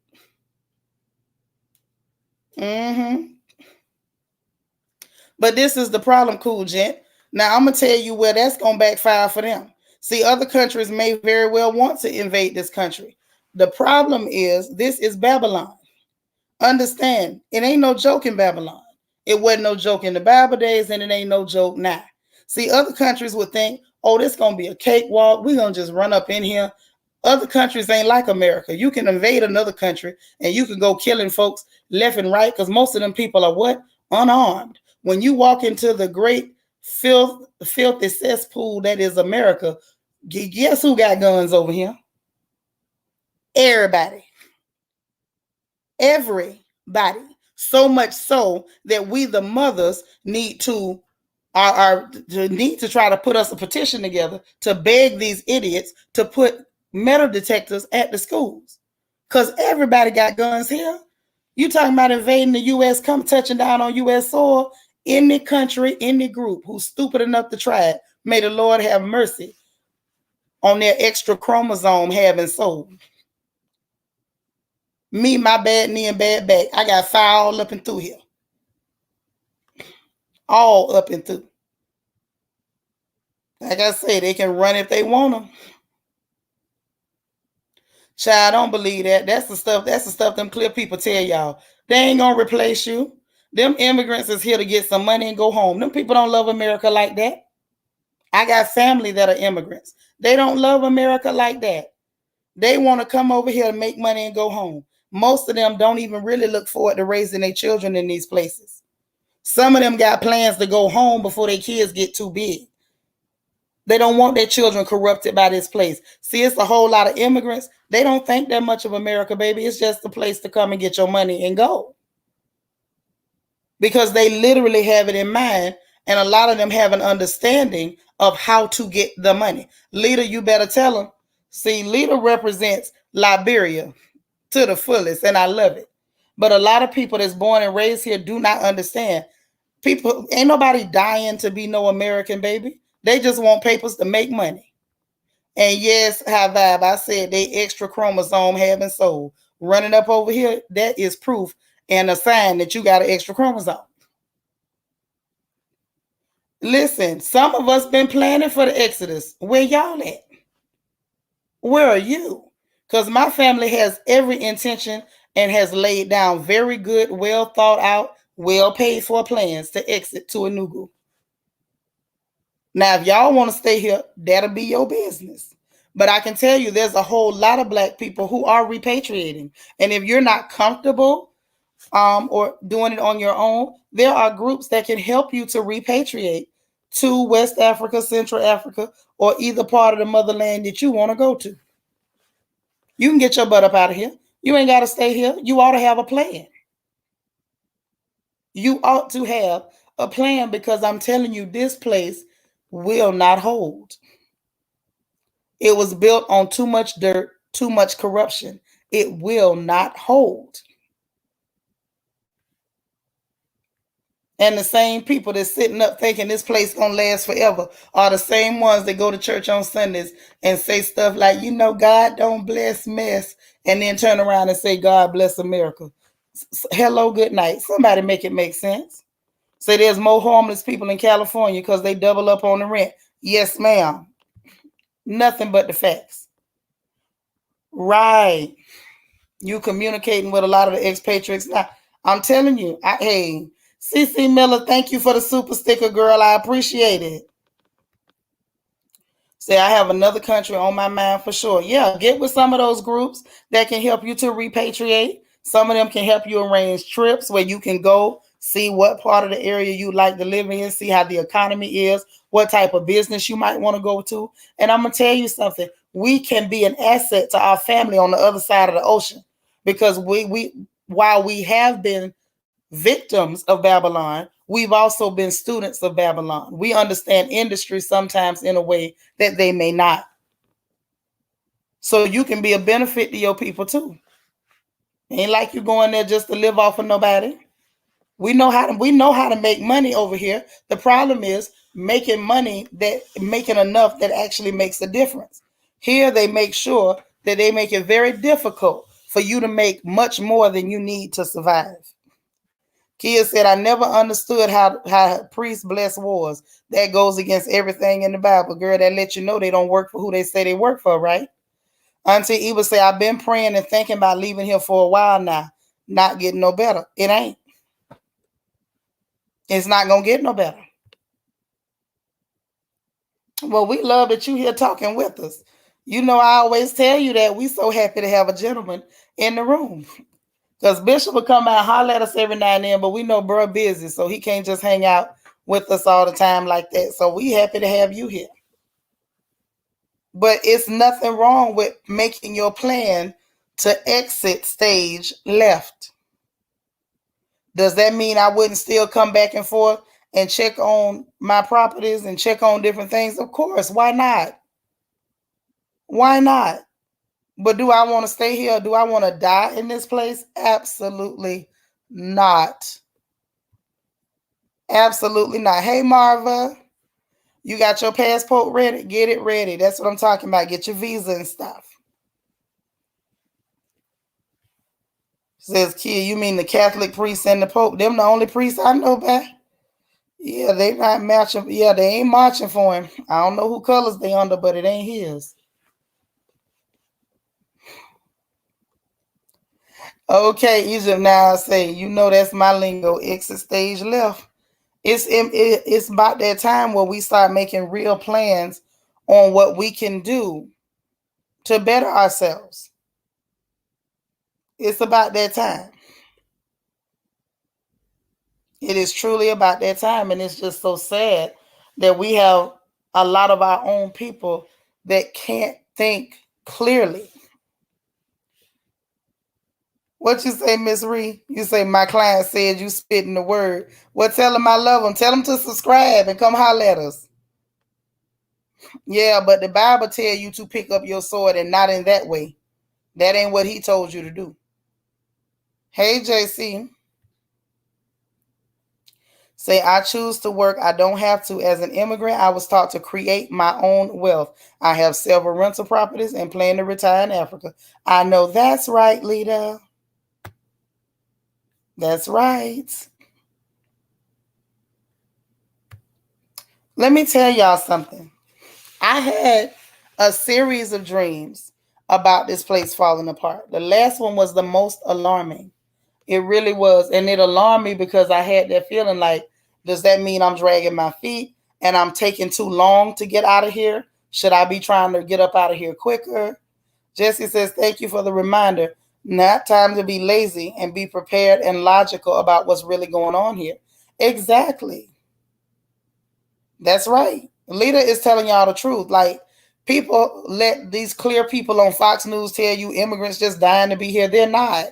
But this is the problem, cool gent. Now, I'm going to tell you where that's going to backfire for them. See, other countries may very well want to invade this country. The problem is, this is Babylon. Understand, it ain't no joke in Babylon. It wasn't no joke in the Bible days, and it ain't no joke now. See, other countries would think, oh, this going to be a cakewalk. We're going to just run up in here. Other countries ain't like America. You can invade another country, and you can go killing folks left and right, because most of them people are what? Unarmed. When you walk into the great filthy cesspool that is America, guess who got guns over here? Everybody. So much so that we, the mothers, need to try to put us a petition together to beg these idiots to put metal detectors at the schools. Because everybody got guns here. You talking about invading the U.S., come touching down on U.S. soil? Any country, any group who's stupid enough to try it, may the Lord have mercy on their extra chromosome having soul. Me, my bad knee and bad back. I got fire all up and through here. All up and through. Like I say, they can run if they want them. Child, don't believe that. That's the stuff them clear people tell y'all. They ain't gonna replace you. Them immigrants is here to get some money and go home. Them people don't love America like that. I got family that are immigrants. They don't love America like that. They want to come over here and make money and go home. Most of them don't even really look forward to raising their children in these places. Some of them got plans to go home before their kids get too big. They don't want their children corrupted by this place. See, it's a whole lot of immigrants. They don't think that much of America, baby. It's just a place to come and get your money and go. Because they literally have it in mind, and a lot of them have an understanding of how to get the money. Leader, you better tell them. See, Leader represents Liberia to the fullest, and I love it. But a lot of people that's born and raised here do not understand. People, ain't nobody dying to be no American, baby. They just want papers to make money. And yes, high vibe, I said they extra chromosome having soul. Running up over here, that is proof and a sign that you got an extra chromosome. Listen, some of us been planning for the Exodus. Where y'all at? Where are you? Because my family has every intention and has laid down very good, well thought out, well paid for plans to exit to Enugu. Now, if y'all want to stay here, that'll be your business. But I can tell you there's a whole lot of black people who are repatriating. And if you're not comfortable or doing it on your own, there are groups that can help you to repatriate to West Africa, Central Africa, or either part of the motherland that you want to go to. You can get your butt up out of here. You ain't got to stay here. You ought to have a plan. You ought to have a plan because I'm telling you, this place will not hold. It was built on too much dirt, too much corruption. It will not hold. And the same people that's sitting up thinking this place gonna last forever are the same ones that go to church on Sundays and say stuff like, God don't bless mess, and then turn around and say, God bless America. Hello, good night. Somebody make it make sense. Say there's more homeless people in California because they double up on the rent. Yes, ma'am. Nothing but the facts. Right. You communicating with a lot of the expatriates. Now, I'm telling you, hey, CC Miller, thank you for the super sticker, girl. I appreciate it. Say, I have another country on my mind for sure. Yeah, get with some of those groups that can help you to repatriate. Some of them can help you arrange trips where you can go see what part of the area you like to live in, see how the economy is, what type of business you might want to go to. And I'm going to tell you something. We can be an asset to our family on the other side of the ocean because while we have been victims of Babylon, we've also been students of Babylon. We understand industry sometimes in a way that they may not. So you can be a benefit to your people too. Ain't like you going there just to live off of nobody. We know how to make money over here. The problem is making money making enough that actually makes a difference. Here they make sure that they make it very difficult for you to make much more than you need to survive. Kia said, I never understood how priests bless wars. That goes against everything in the Bible. Girl, that lets you know they don't work for who they say they work for, right? Auntie Eva say, I've been praying and thinking about leaving here for a while now. Not getting no better. It ain't. It's not going to get no better. Well, we love that you here talking with us. I always tell you that we so happy to have a gentleman in the room. Because Bishop will come out and holler at us every now and then, but we know bro busy, so he can't just hang out with us all the time like that. So we happy to have you here. But it's nothing wrong with making your plan to exit stage left. Does that mean I wouldn't still come back and forth and check on my properties and check on different things? Of course. Why not? Why not? But do I want to stay here? Do I want to die in this place? Absolutely not. Absolutely not. Hey, Marva, you got your passport ready? Get it ready. That's what I'm talking about. Get your visa and stuff. Says Kia, you mean the Catholic priest and the Pope? Them the only priests I know about. Yeah, they not matching. Yeah, they ain't marching for him. I don't know who colors they under, but it ain't his. Okay, Egypt now say, that's my lingo. Exit stage left. It's about that time where we start making real plans on what we can do to better ourselves. It's about that time. It is truly about that time, and it's just so sad that we have A lot of our own people that can't think clearly. What you say, Miss Ree? You say my client said you spitting the word. Well, tell them I love them. Tell them to subscribe and come holler at us. Yeah, but the Bible tell you to pick up your sword and not in that way. That ain't what he told you to do. Hey, JC. Say, I choose to work. I don't have to. As an immigrant, I was taught to create my own wealth. I have several rental properties and plan to retire in Africa. I know that's right, Lita. That's right. Let me tell y'all something. I had a series of dreams about this place falling apart. The last one was the most alarming. It really was. And it alarmed me because I had that feeling like, does that mean I'm dragging my feet and I'm taking too long to get out of here? Should I be trying to get up out of here quicker? Jesse says, thank you for the reminder. Not time to be lazy and be prepared and logical about what's really going on here. Exactly. That's right. Lita is telling y'all the truth. Like, people let these clear people on Fox News tell you immigrants just dying to be here. They're not.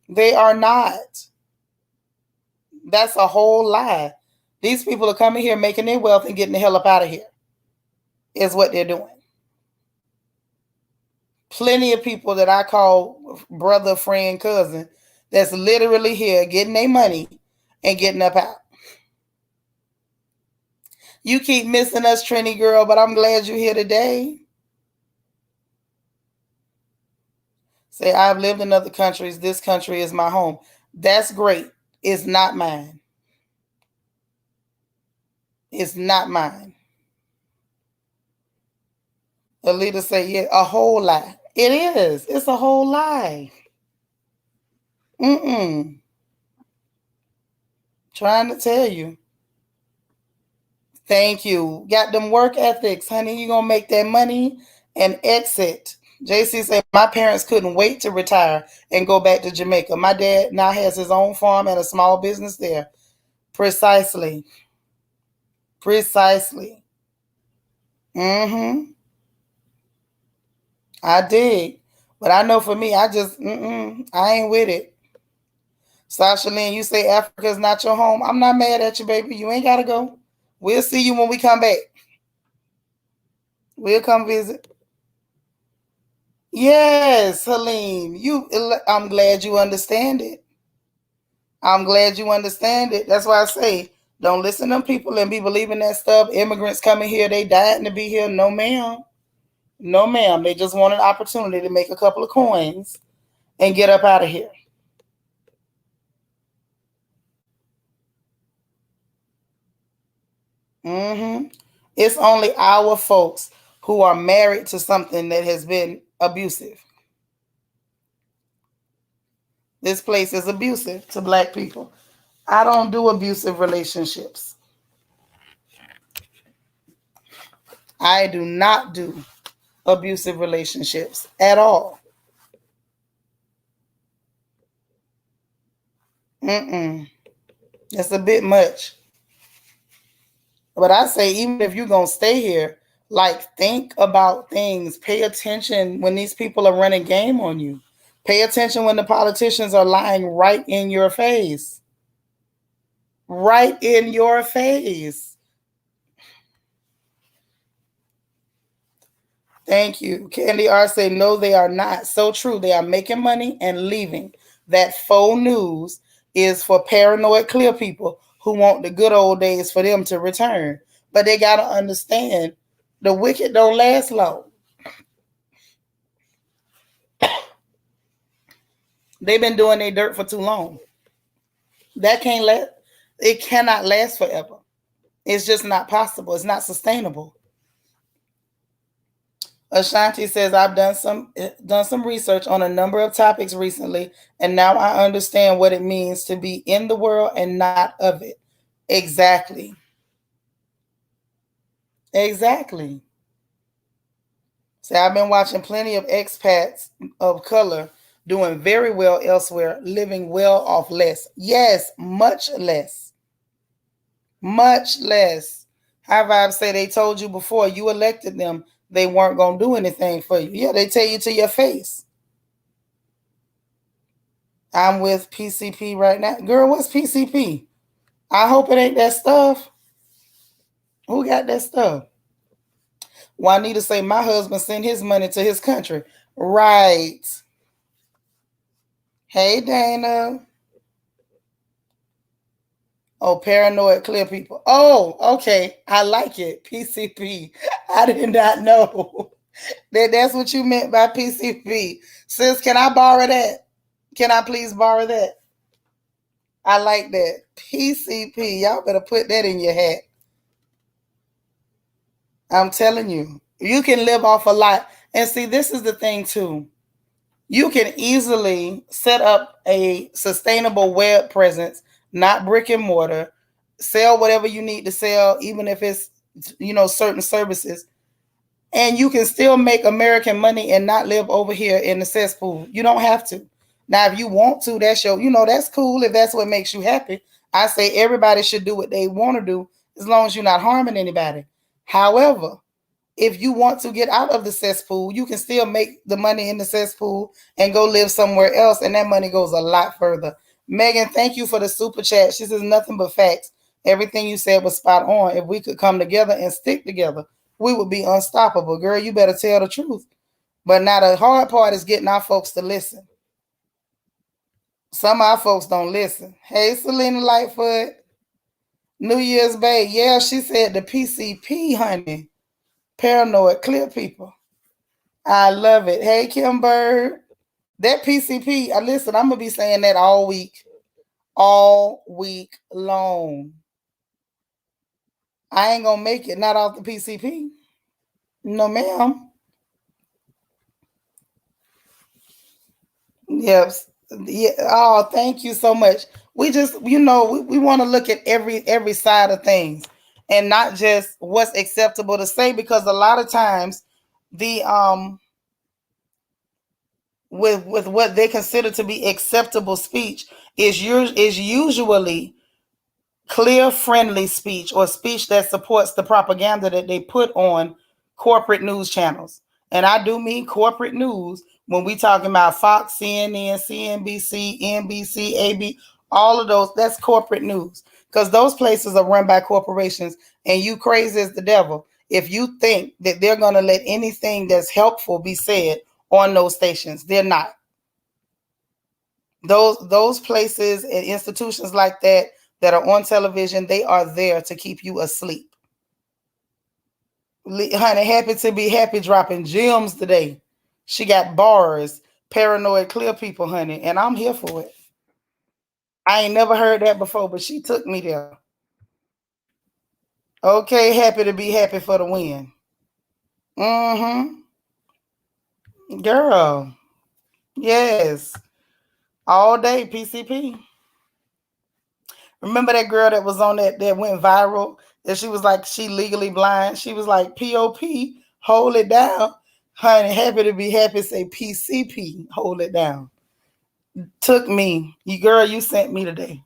They are not. That's a whole lie. These people are coming here making their wealth and getting the hell up out of here, is what they're doing. Plenty of people that I call brother, friend, cousin, that's literally here getting their money and getting up out. You keep missing us, Trini girl, but I'm glad you're here today. Say, I've lived in other countries. This country is my home. That's great. It's not mine. It's not mine. Alita say, yeah, a whole lie. It is. It's a whole lie. Mm-mm. Trying to tell you. Thank you. Got them work ethics, honey. You gonna make that money and exit. JC said, my parents couldn't wait to retire and go back to Jamaica. My dad now has his own farm and a small business there. Precisely. Precisely. Mm-hmm. I did. But I know for me, I just, I ain't with it. Sasha Lynn, you say Africa's not your home. I'm not mad at you, baby. You ain't got to go. We'll see you when we come back. We'll come visit. Yes, Helene. I'm glad you understand it. I'm glad you understand it. That's why I say, don't listen to them people and be believing that stuff. Immigrants coming here, they dying to be here. No, ma'am. No, ma'am. They just want an opportunity to make a couple of coins and get up out of here. Mm-hmm. It's only our folks who are married to something that has been abusive. This place is abusive to black people. I don't do abusive relationships. I do not do abusive relationships at all. Mm-mm. It's a bit much. But I say, even if you're going to stay here, like, think about things. Pay attention when these people are running game on you. Pay attention when the politicians are lying right in your face. Right in your face. Thank you. Candy R say, no, they are not. So true. They are making money and leaving. That faux news is for paranoid clear people who want the good old days for them to return. But they got to understand the wicked don't last long. They've been doing their dirt for too long. That can't last. It cannot last forever. It's just not possible. It's not sustainable. Ashanti says, I've done some research on a number of topics recently, and now I understand what it means to be in the world and not of it. Exactly. Exactly. So I've been watching plenty of expats of color doing very well elsewhere, living well off less. Yes, much less. Much less. High vibes say they told you before you elected them they weren't gonna do anything for you. Yeah, they tell you to your face. I'm with PCP right now. Girl, what's PCP? I hope it ain't that stuff. Who got that stuff? Juanita say my husband sent his money to his country. Right. Hey Dana. Oh, paranoid clear people. Oh, okay. I like it. PCP. I did not know. That's what you meant by PCP. Sis, can I borrow that? Can I please borrow that? I like that. PCP. Y'all better put that in your hat. I'm telling you. You can live off a lot. And see, this is the thing too. You can easily set up a sustainable web presence, not brick and mortar, sell whatever you need to sell, even if it's, certain services, and you can still make American money and not live over here in the cesspool. You don't have to. Now, if you want to, that's cool if that's what makes you happy. I say everybody should do what they want to do as long as you're not harming anybody. However, if you want to get out of the cesspool, you can still make the money in the cesspool and go live somewhere else, and that money goes a lot further. Megan, thank you for the super chat. She says nothing but facts. Everything you said was spot on. If we could come together and stick together, we would be unstoppable. Girl, you better tell the truth. But now the hard part is getting our folks to listen. Some of our folks don't listen. Hey, Selena Lightfoot. New Year's Bay. Yeah, she said the PCP, honey. Paranoid clear people. I love it. Hey, Kim Bird. That PCP, listen, I'm going to be saying that all week long. I ain't going to make it, not off the PCP. No, ma'am. Yes. Yeah. Oh, thank you so much. We just, we want to look at every side of things and not just what's acceptable to say, because a lot of times the with what they consider to be acceptable speech is usually clear, friendly speech, or speech that supports the propaganda that they put on corporate news channels. And I do mean corporate news when we talking about Fox, CNN, CNBC, NBC, AB, all of those. That's corporate news, because those places are run by corporations, and you crazy as the devil if you think that they're going to let anything that's helpful be said on those stations. They're not. Those places and institutions like that are on television, they are there to keep you asleep. Honey, happy to be happy dropping gems today. She got bars, paranoid clear people, honey, and I'm here for it. I ain't never heard that before, but she took me there. Okay, happy to be happy for the win. Mm-hmm. Girl. Yes. All day, PCP. Remember that girl that was on that went viral? That she was like, she legally blind. She was like, POP, hold it down. Honey, happy to be happy, say PCP, hold it down. Took me. Girl, you sent me today.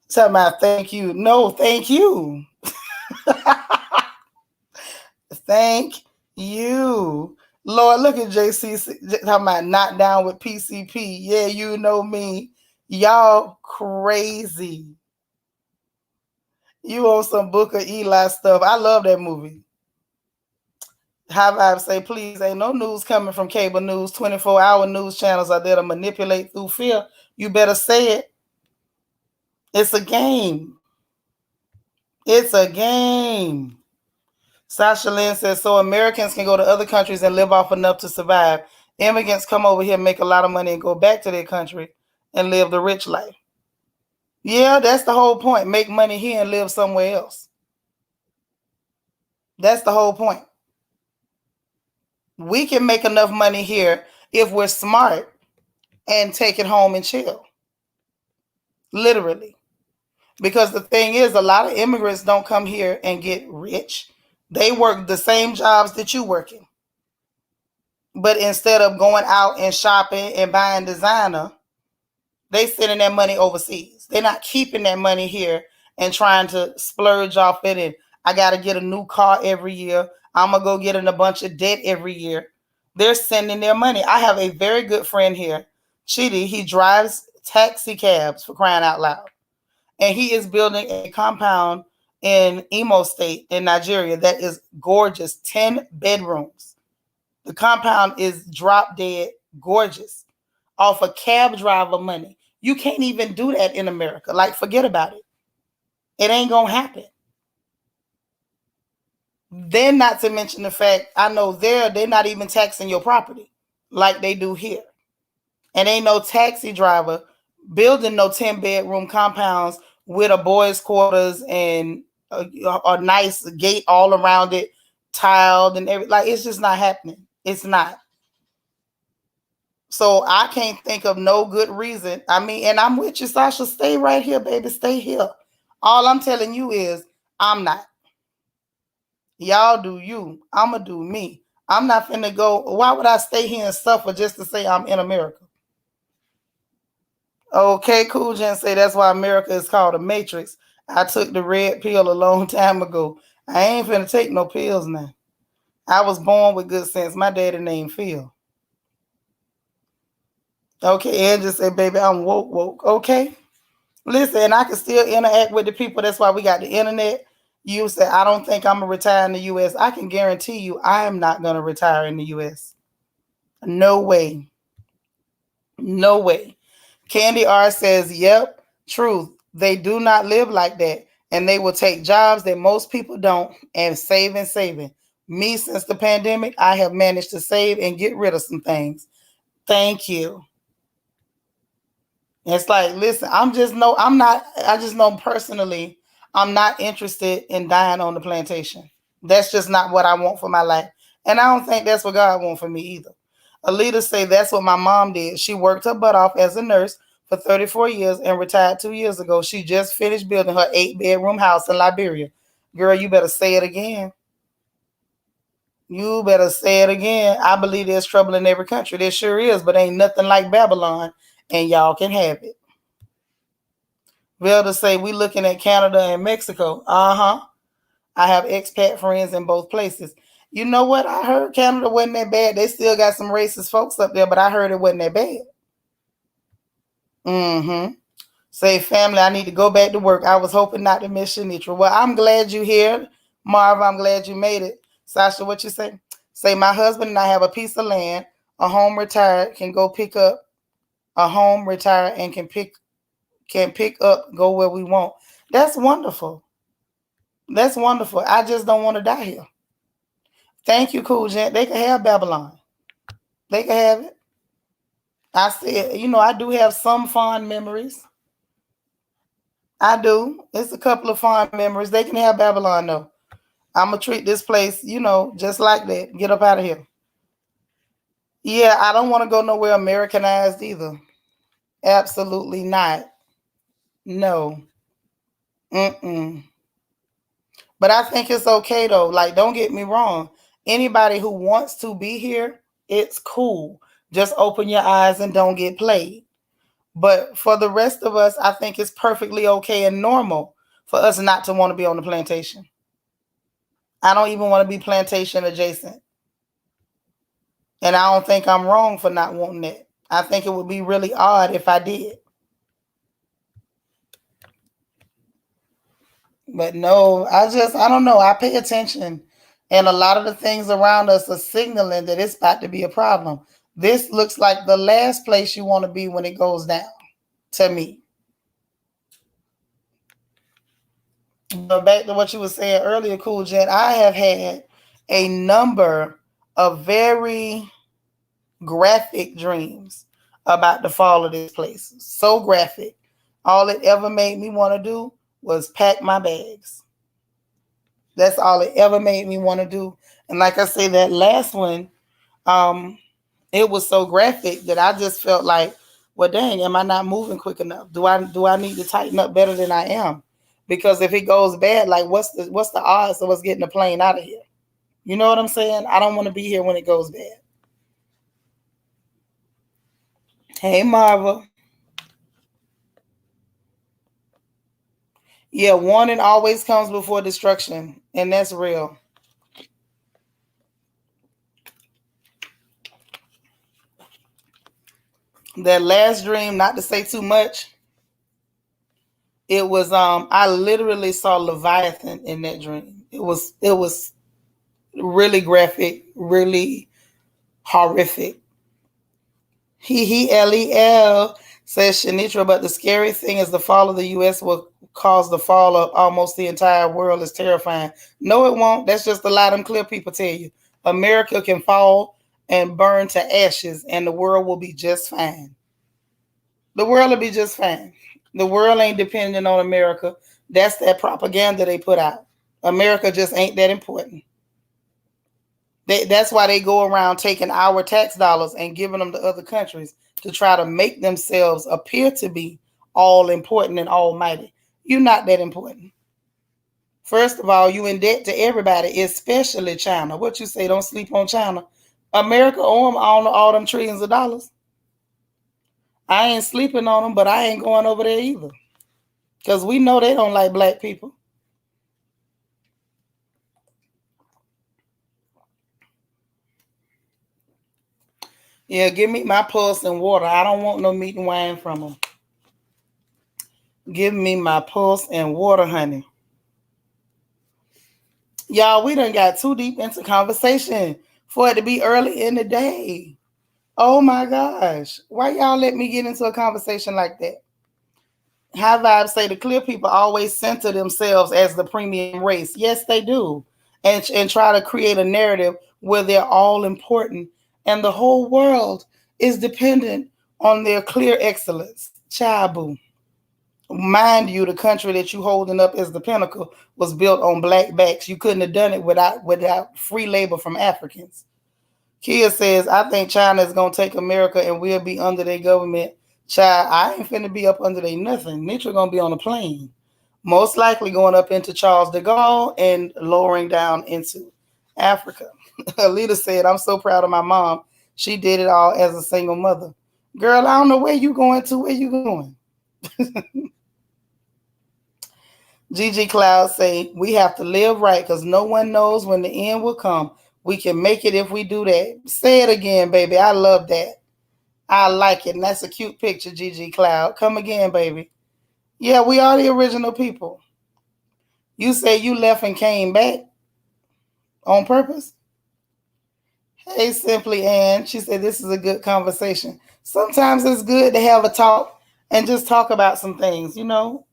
Talking about thank you. No, thank you. Thank you. Lord, look at JC talking about not down with PCP. Yeah, you know me. Y'all crazy. You on some Booker Eli stuff. I love that movie. High Vibe say, please, ain't no news coming from cable news. 24-hour news channels are there to manipulate through fear. You better say it. It's a game. It's a game. Sasha Lynn says, so Americans can go to other countries and live off enough to survive. Immigrants come over here, make a lot of money, and go back to their country and live the rich life. Yeah, that's the whole point. Make money here and live somewhere else. That's the whole point. We can make enough money here if we're smart and take it home and chill. Literally. Because the thing is, a lot of immigrants don't come here and get rich. They work the same jobs that you working. But instead of going out and shopping and buying designer, they sending that money overseas. They're not keeping that money here and trying to splurge off it and I got to get a new car every year. I'm going to go get in a bunch of debt every year. They're sending their money. I have a very good friend here, Chidi. He drives taxi cabs for crying out loud. And he is building a compound in Imo State in Nigeria that is gorgeous, 10 bedrooms. The compound is drop dead gorgeous off of cab driver money. You can't even do that in America. Like, forget about it. It ain't going to happen. Then, not to mention the fact, I know they're not even taxing your property like they do here. And ain't no taxi driver building no 10-bedroom compounds with a boys' quarters and a nice gate all around it, tiled and everything. Like, it's just not happening. It's not. So I can't think of no good reason. I mean, and I'm with you, Sasha. Stay right here, baby. Stay here. All I'm telling you is I'm not. Y'all do you. I'ma do me. I'm not finna go. Why would I stay here and suffer just to say I'm in America? Okay, Cool Jen say that's why America is called a matrix. I took the red pill a long time ago. I ain't finna take no pills now. I was born with good sense. My daddy named Phil. Okay, Ed just said, baby, I'm woke. Okay. Listen, I can still interact with the people. That's why we got the internet. You say, I don't think I'm going to retire in the U.S. I can guarantee you I am not going to retire in the U.S. No way. No way. Candy R says, yep, truth. They do not live like that. And they will take jobs that most people don't and saving. Me, since the pandemic, I have managed to save and get rid of some things. Thank you. It's like, listen, I just know personally, I'm not interested in dying on the plantation. That's just not what I want for my life. And I don't think that's what God wants for me either. Alita say that's what my mom did. She worked her butt off as a nurse for 34 years and retired 2 years ago. She just finished building her 8-bedroom house in Liberia. Girl, you better say it again. You better say it again. I believe there's trouble in every country. There sure is, but ain't nothing like Babylon, and y'all can have it. Velda say we looking at Canada and Mexico. Uh-huh. I have expat friends in both places. You know what? I heard Canada wasn't that bad. They still got some racist folks up there, but I heard it wasn't that bad. Mm-hmm. Say, family, I need to go back to work. I was hoping not to miss Shanitra. Well, I'm glad you're here. Marv, I'm glad you made it. Sasha, what you say? Say, my husband and I have a piece of land, a home retired, can go pick up a home retired and can pick up, go where we want. That's wonderful. That's wonderful. I just don't want to die here. Thank you, Cool Gent. They can have Babylon. They can have it. I said, I do have some fond memories. I do. It's a couple of fond memories. They can have Babylon though. I'm gonna treat this place, just like that. Get up out of here. Yeah, I don't want to go nowhere Americanized either. Absolutely not. No. Mm-mm. But I think it's okay though. Like, don't get me wrong. Anybody who wants to be here, it's cool. Just open your eyes and don't get played. But for the rest of us, I think it's perfectly okay and normal for us not to want to be on the plantation. I don't even want to be plantation adjacent. And I don't think I'm wrong for not wanting that. I think it would be really odd if I did. But no, I don't know. I pay attention. And a lot of the things around us are signaling that it's about to be a problem. This looks like the last place you want to be when it goes down, to me. But back to what you were saying earlier, Cool Jet, I have had a number of very graphic dreams about the fall of this place. So graphic. All it ever made me want to do was pack my bags. That's all it ever made me want to do. And like I say, that last one, um, it was so graphic that I just felt like, well, dang, am I not moving quick enough? Do I need to tighten up better than I am? Because if it goes bad, like what's the odds of us getting the plane out of here? You know what I'm saying? I don't want to be here when it goes bad. Hey, Marva. Yeah, warning always comes before destruction, and that's real. That last dream, not to say too much, it was I literally saw Leviathan in that dream. It was really graphic, really horrific. Lel says Shanitra, but the scary thing is the fall of the US will cause the fall of almost the entire world. Is terrifying. No, it won't. That's just a lie them clear people tell you. America can fall and burn to ashes and the world will be just fine. The world will be just fine. The world ain't dependent on America. That's that propaganda they put out. America just ain't that important. That's why they go around taking our tax dollars and giving them to other countries to try to make themselves appear to be all important and almighty. You're not that important. First of all, you in debt to everybody, especially China. What you say? Don't sleep on China. America owe them all them trillions of dollars. I ain't sleeping on them, but I ain't going over there either. Because we know they don't like black people. Yeah, give me my pulse and water. I don't want no meat and wine from them. Give me my pulse and water, honey. Y'all, we done got too deep into conversation for it to be early in the day. Oh my gosh. Why y'all let me get into a conversation like that? High Vibes say the clear people always center themselves as the premium race. Yes, they do. And try to create a narrative where they're all important and the whole world is dependent on their clear excellence. Chabu. Mind you, the country that you holding up as the pinnacle was built on black backs. You couldn't have done it without free labor from Africans. Kia says, I think China is gonna take America and we'll be under their government. Child, I ain't finna be up under their nothing. Nitra gonna be on a plane. Most likely going up into Charles de Gaulle and lowering down into Africa. Alita said, I'm so proud of my mom. She did it all as a single mother. Girl, I don't know where you going to. Where you going? Gigi Cloud say, we have to live right because no one knows when the end will come. We can make it if we do that. Say it again, baby. I love that. I like it. And that's a cute picture, Gigi Cloud. Come again, baby. Yeah, we are the original people. You say you left and came back on purpose? Hey, Simply Ann. She said, this is a good conversation. Sometimes it's good to have a talk and just talk about some things, you know?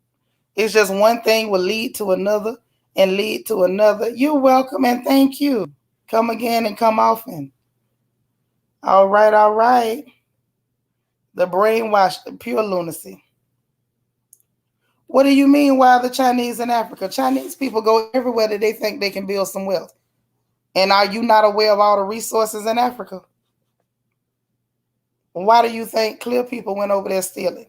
It's just one thing will lead to another and lead to another. You're welcome and thank you. Come again and come often. All right, all right. The brainwashed, pure lunacy. What do you mean, why are the Chinese in Africa? Chinese people go everywhere that they think they can build some wealth. And are you not aware of all the resources in Africa? Why do you think clear people went over there stealing?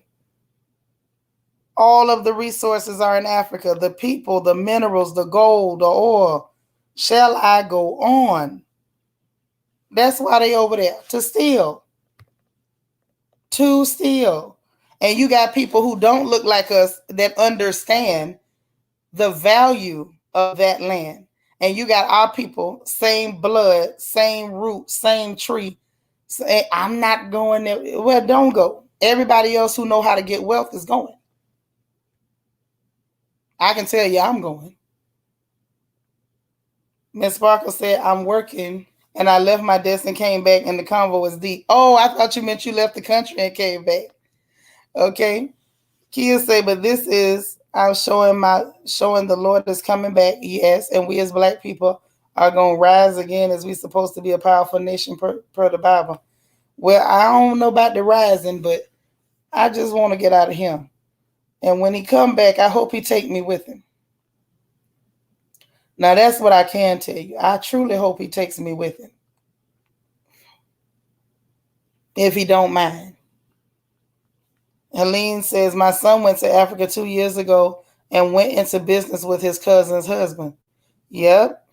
All of the resources are in Africa. The people, the minerals, the gold, the oil. Shall I go on? That's why they over there, to steal. To steal. And you got people who don't look like us that understand the value of that land. And you got our people, same blood, same root, same tree. Say, I'm not going there. Well, don't go. Everybody else who know how to get wealth is going. I can tell you I'm going. Miss Sparkle said, I'm working and I left my desk and came back and the convo was deep. Oh, I thought you meant you left the country and came back. Okay. Kia said, but this is I'm showing the Lord is coming back. Yes, and we as black people are gonna rise again as we supposed to be a powerful nation per the Bible. Well, I don't know about the rising, but I just want to get out of him. And when he come back, I hope he take me with him. Now that's what I can tell you. I truly hope he takes me with him. If he don't mind. Helene says, my son went to Africa 2 years ago and went into business with his cousin's husband. Yep.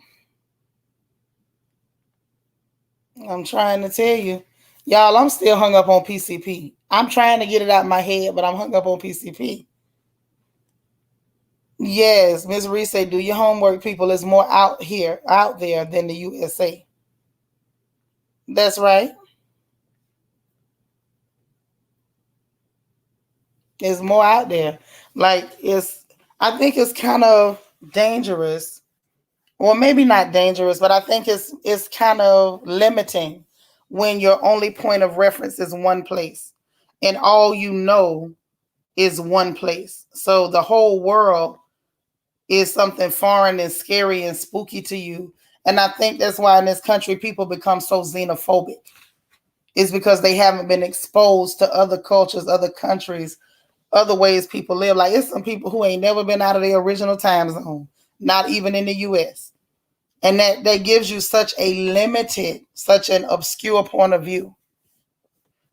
I'm trying to tell you. Y'all, I'm still hung up on PCP. I'm trying to get it out of my head, but I'm hung up on PCP. Yes, Miss Reese say, do your homework, people. It's more out there than the USA. That's right. It's more out there. Like I think it's kind of dangerous. Well, maybe not dangerous, but I think it's kind of limiting when your only point of reference is one place and all you know is one place. So the whole world is something foreign and scary and spooky to you. And I think that's why in this country people become so xenophobic. Is because they haven't been exposed to other cultures, other countries, other ways people live. Like it's some people who ain't never been out of their original time zone, not even in the US. And that gives you such a limited, such an obscure point of view.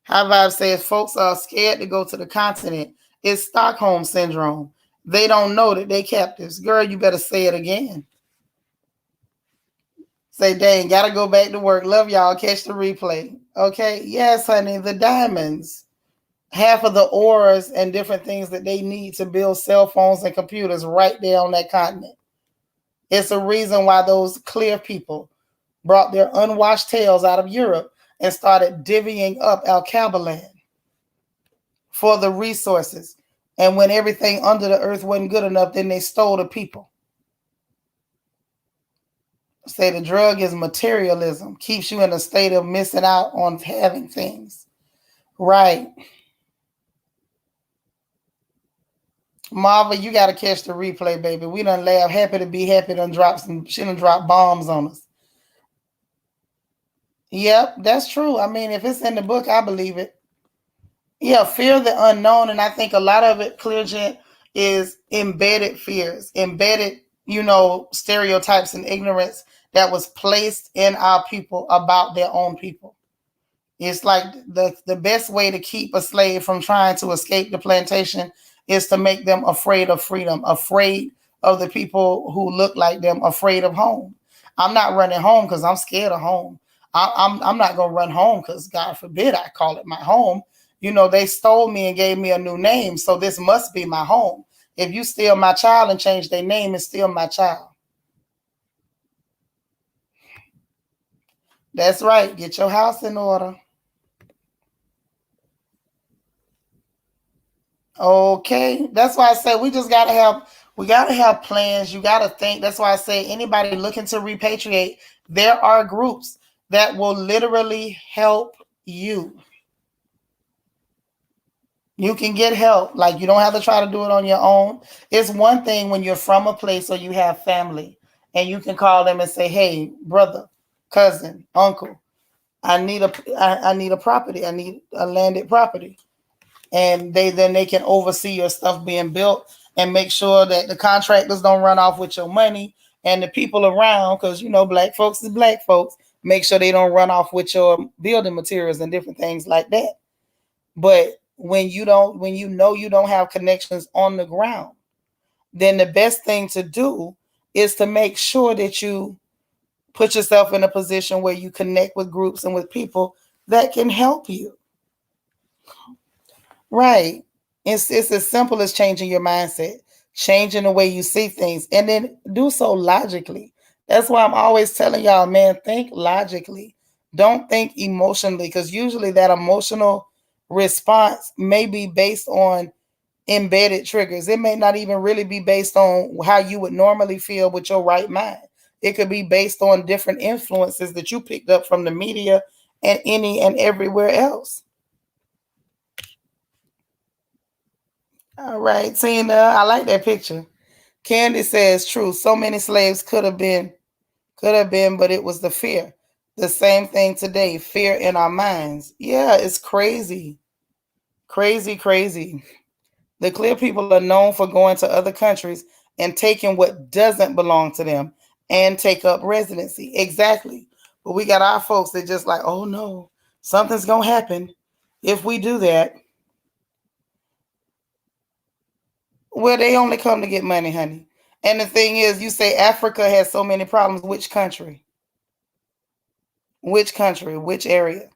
High Vibe says folks are scared to go to the continent. It's Stockholm syndrome. They don't know that they captives. Girl, you better say it again. Say, dang, gotta go back to work. Love y'all. Catch the replay. Okay. Yes, honey. The diamonds. Half of the ores and different things that they need to build cell phones and computers right there on that continent. It's a reason why those clear people brought their unwashed tails out of Europe and started divvying up Alcabaland for the resources. And when everything under the earth wasn't good enough, then they stole the people. Say the drug is materialism, keeps you in a state of missing out on having things. Right. Marva, you gotta catch the replay, baby. We done laugh. Happy to be happy done drop some she done drop bombs on us. Yep, that's true. I mean, if it's in the book, I believe it. Yeah, fear of the unknown. And I think a lot of it, Clear Gent, is embedded fears, embedded, stereotypes and ignorance that was placed in our people about their own people. It's like the best way to keep a slave from trying to escape the plantation is to make them afraid of freedom, afraid of the people who look like them, afraid of home. I'm not running home because I'm scared of home. I'm not gonna run home because God forbid I call it my home. They stole me and gave me a new name, so this must be my home. If you steal my child and change their name, it's still my child. That's right. Get your house in order. Okay, that's why I say we gotta have plans. You gotta think. That's why I say anybody looking to repatriate, there are groups that will literally help you. You can get help. Like you don't have to try to do it on your own. It's one thing when you're from a place or you have family and you can call them and say, "Hey, brother, cousin, uncle, I need a property. I need a landed property." And they can oversee your stuff being built and make sure that the contractors don't run off with your money and the people around, because black folks is black folks, make sure they don't run off with your building materials and different things like that. But when you don't have connections on the ground, then the best thing to do is to make sure that you put yourself in a position where you connect with groups and with people that can help you. Right. It's as simple as changing your mindset, changing the way you see things, and then do so logically. That's why I'm always telling y'all, man, think logically. Don't think emotionally, because usually that emotional response may be based on embedded triggers. It may not even really be based on how you would normally feel with your right mind. It could be based on different influences that you picked up from the media and any and everywhere else. All right, Tina, I like that picture. Candy says, true. So many slaves could have been, but it was the fear. The same thing today, fear in our minds. Yeah, it's crazy. Crazy, crazy. The clear people are known for going to other countries and taking what doesn't belong to them and take up residency. Exactly. But we got our folks that just like, oh no, something's gonna happen if we do that. Well, they only come to get money, honey. And the thing is, you say Africa has so many problems. Which country? Which country? Which area?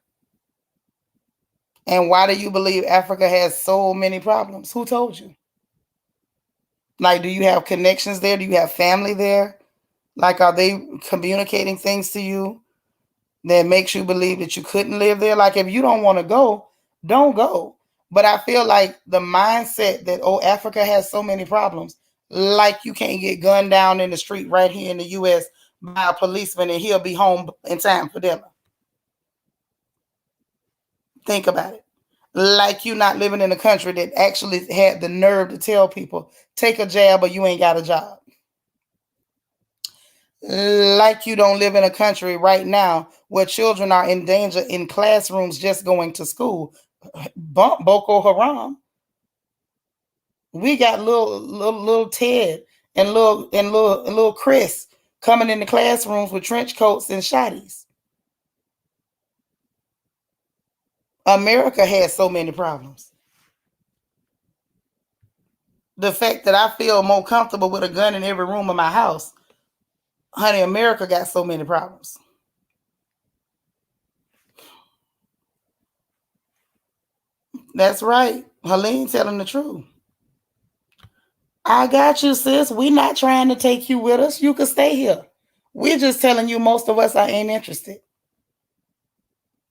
And why do you believe Africa has so many problems? Who told you? Like, do you have connections there? Do you have family there? Like, are they communicating things to you that makes you believe that you couldn't live there? Like, if you don't want to go, don't go. But I feel like the mindset that, oh, Africa has so many problems, like you can't get gunned down in the street right here in the US by a policeman and he'll be home in time for dinner. Think about it. Like you not living in a country that actually had the nerve to tell people, take a jab or you ain't got a job. Like you don't live in a country right now where children are in danger in classrooms just going to school. Bump Boko Haram. We got little Ted and little Chris coming in the classrooms with trench coats and shotties. America has so many problems. The fact that I feel more comfortable with a gun in every room of my house, honey, America got so many problems. That's right. Helene telling the truth. I got you, sis. We not trying to take you with us. You can stay here. We're just telling you most of us are ain't interested.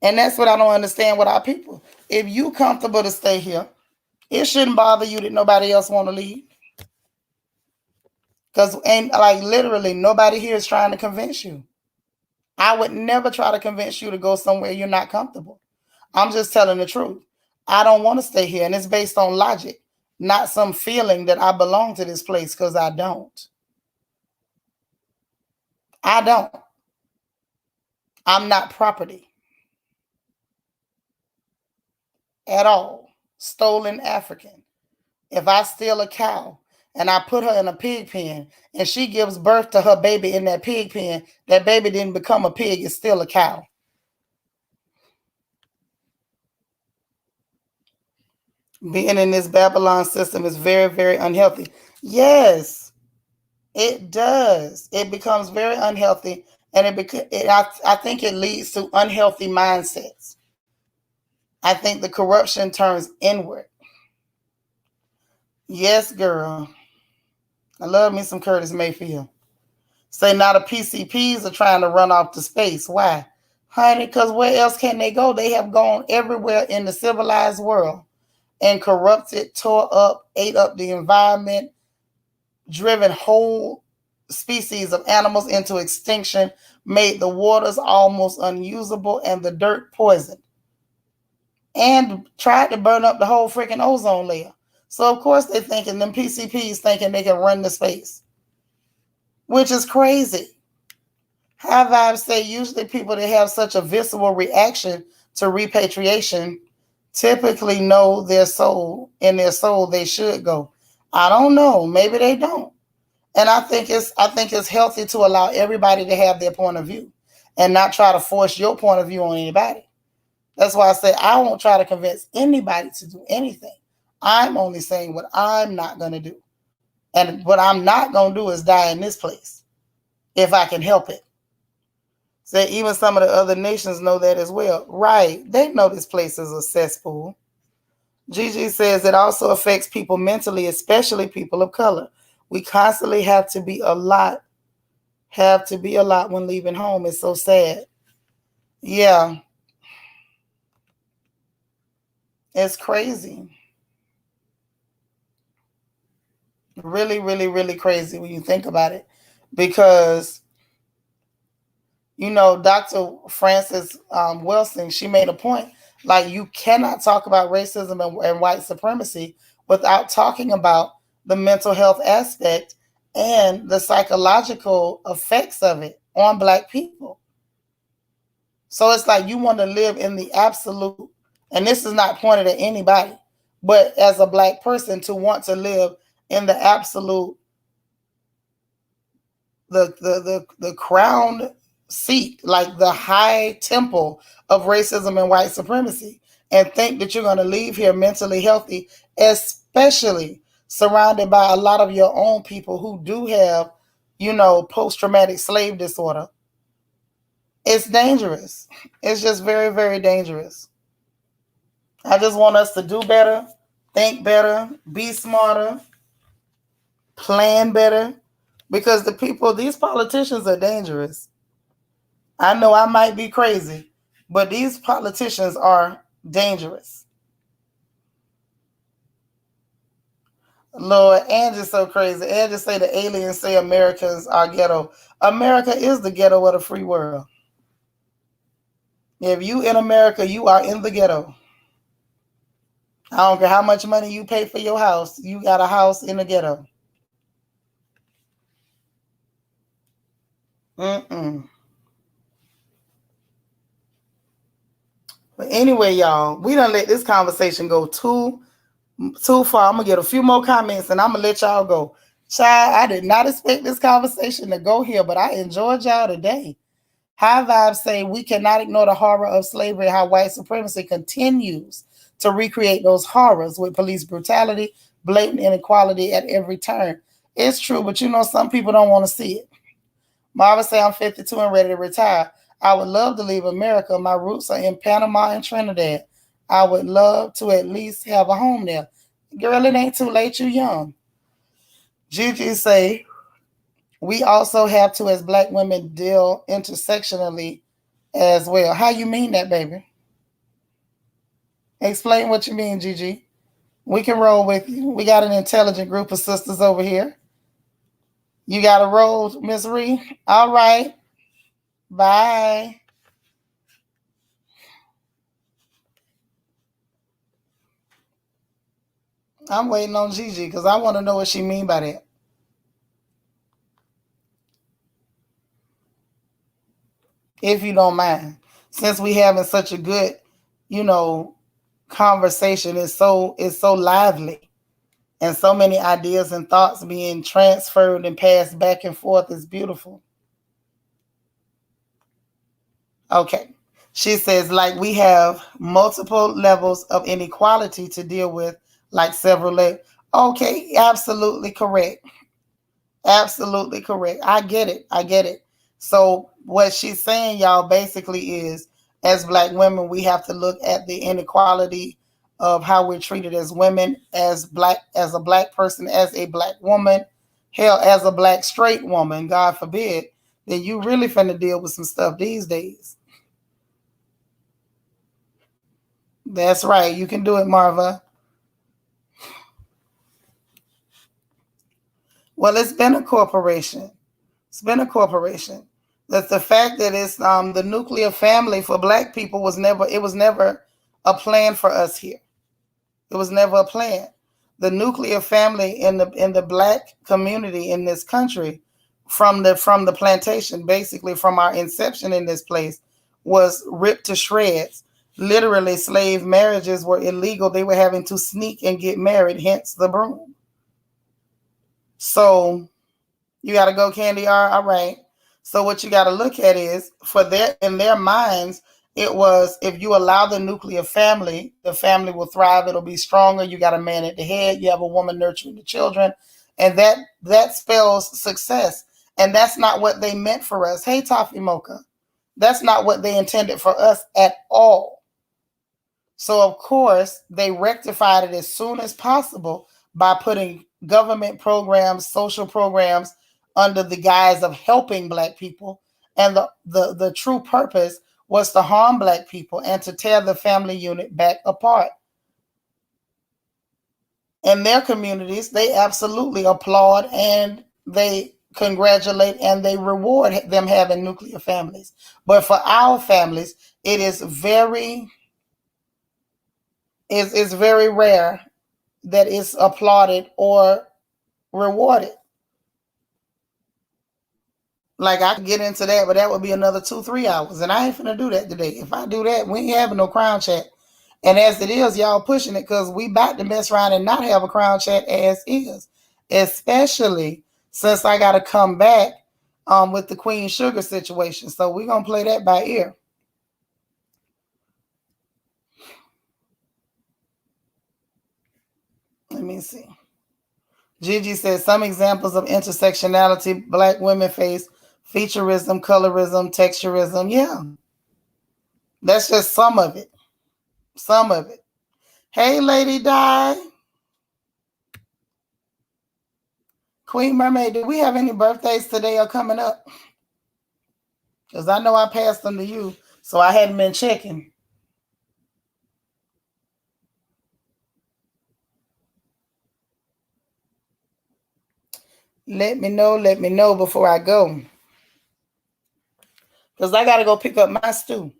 And that's what I don't understand with our people. If you comfortable to stay here, it shouldn't bother you that nobody else want to leave. Because ain't like literally nobody here is trying to convince you. I would never try to convince you to go somewhere you're not comfortable. I'm just telling the truth. I don't want to stay here. And it's based on logic, not some feeling that I belong to this place because I don't. I don't. I'm not property at all. Stolen African. If I steal a cow and I put her in a pig pen and she gives birth to her baby in that pig pen, that baby didn't become a pig, it's still a cow. Being in this Babylon system is very, very unhealthy. Yes, it does. It becomes very unhealthy, and I think it leads to unhealthy mindsets. I think the corruption turns inward. Yes, girl. I love me some Curtis Mayfield. Say now the PCPs are trying to run off to space. Why? Honey, because where else can they go? They have gone everywhere in the civilized world and corrupted, tore up, ate up the environment, driven whole species of animals into extinction, made the waters almost unusable and the dirt poisoned, and tried to burn up the whole freaking ozone layer. So of course they're thinking, them PCPs thinking they can run the space, which is crazy. High vibes say usually people that have such a visceral reaction to repatriation typically know their soul, in their soul they should go. I don't know. Maybe they don't. And I think it's healthy to allow everybody to have their point of view and not try to force your point of view on anybody. That's why I say I won't try to convince anybody to do anything. I'm only saying what I'm not going to do. And what I'm not going to do is die in this place if I can help it. So even some of the other nations know that as well. Right. They know this place is a cesspool. Gigi says it also affects people mentally, especially people of color. We constantly have to be a lot when leaving home. It's so sad. Yeah, it's crazy. Really, really, really crazy when you think about it. Because, Dr. Frances Wilson, she made a point. Like, you cannot talk about racism and white supremacy without talking about the mental health aspect and the psychological effects of it on Black people. So it's like you want to live in the absolute, and this is not pointed at anybody, but as a Black person to want to live in the absolute, the crown seat, like the high temple of racism and white supremacy, and think that you're going to leave here mentally healthy, especially surrounded by a lot of your own people who do have, post-traumatic slave disorder. It's dangerous. It's just very, very dangerous. I just want us to do better, think better, be smarter, plan better, because the people, these politicians are dangerous. I know I might be crazy, but these politicians are dangerous. Lord, Angie's so crazy. Angie say the aliens say Americans are ghetto. America is the ghetto of the free world. If you in America, you are in the ghetto. I don't care how much money you pay for your house. You got a house in the ghetto. Mm-mm. But anyway, y'all, we done let this conversation go too far. I'm gonna get a few more comments and I'm gonna let y'all go. Child, I did not expect this conversation to go here, but I enjoyed y'all today. High Vibes say we cannot ignore the horror of slavery, how white supremacy continues to recreate those horrors with police brutality, blatant inequality at every turn. It's true, but you know, some people don't want to see it. Marvin say I'm 52 and ready to retire. I would love to leave America. My roots are in Panama and Trinidad. I would love to at least have a home there. Girl, it ain't too late. You young. Gigi say we also have to, as black women, deal intersectionally as well. How you mean that, baby? Explain what you mean, Gigi. We can roll with you. We got an intelligent group of sisters over here. You got a roll, Miss Ree? All right. Bye. I'm waiting on Gigi because I want to know what she mean by that. If you don't mind. Since we having such a good, you know, conversation, it's so lively. And so many ideas and thoughts being transferred and passed back and forth is beautiful. Okay. She says, like we have multiple levels of inequality to deal with, like several levels. Okay, absolutely correct. Absolutely correct. I get it. I get it. So what she's saying, y'all, basically is as black women, we have to look at the inequality of how we're treated as women, as a black person, as a black woman, hell, as a black straight woman, God forbid, then you really finna deal with some stuff these days. That's right. You can do it, Marva. Well, it's been a corporation. It's been a corporation. That's the fact that it's the nuclear family for black people was never a plan for us here. It was never a plan. The nuclear family in the black community in this country from the plantation, basically from our inception in this place, was ripped to shreds. Literally, slave marriages were illegal. They were having to sneak and get married, hence the broom. So you got to go, Candy R. All right. So what you got to look at is for their in their minds, it was if you allow the nuclear family, the family will thrive. It'll be stronger. You got a man at the head. You have a woman nurturing the children, and that spells success. And that's not what they meant for us. Hey, Toffee Mocha, that's not what they intended for us at all. So, of course, they rectified it as soon as possible by putting government programs, social programs under the guise of helping Black people. And the true purpose was to harm Black people and to tear the family unit back apart. In their communities, they absolutely applaud and they congratulate and they reward them having nuclear families. But for our families, it is very rare that it's applauded or rewarded. Like I could get into that, but that would be another 2-3 hours, and I ain't finna do that today. If I do that, we ain't having no crown chat. And as it is, y'all pushing it because we about to mess around and not have a crown chat as is, especially since I got to come back with the Queen Sugar situation. So we're gonna play that by ear. Let me see. Gigi says some examples of intersectionality Black women face: featureism, colorism, texturism. Yeah, that's just some of it. Some of it. Hey, Lady Di. Queen Mermaid, do we have any birthdays today or coming up? Because I know I passed them to you, so I hadn't been checking. Let me know before I go. Because I got to go pick up my stew.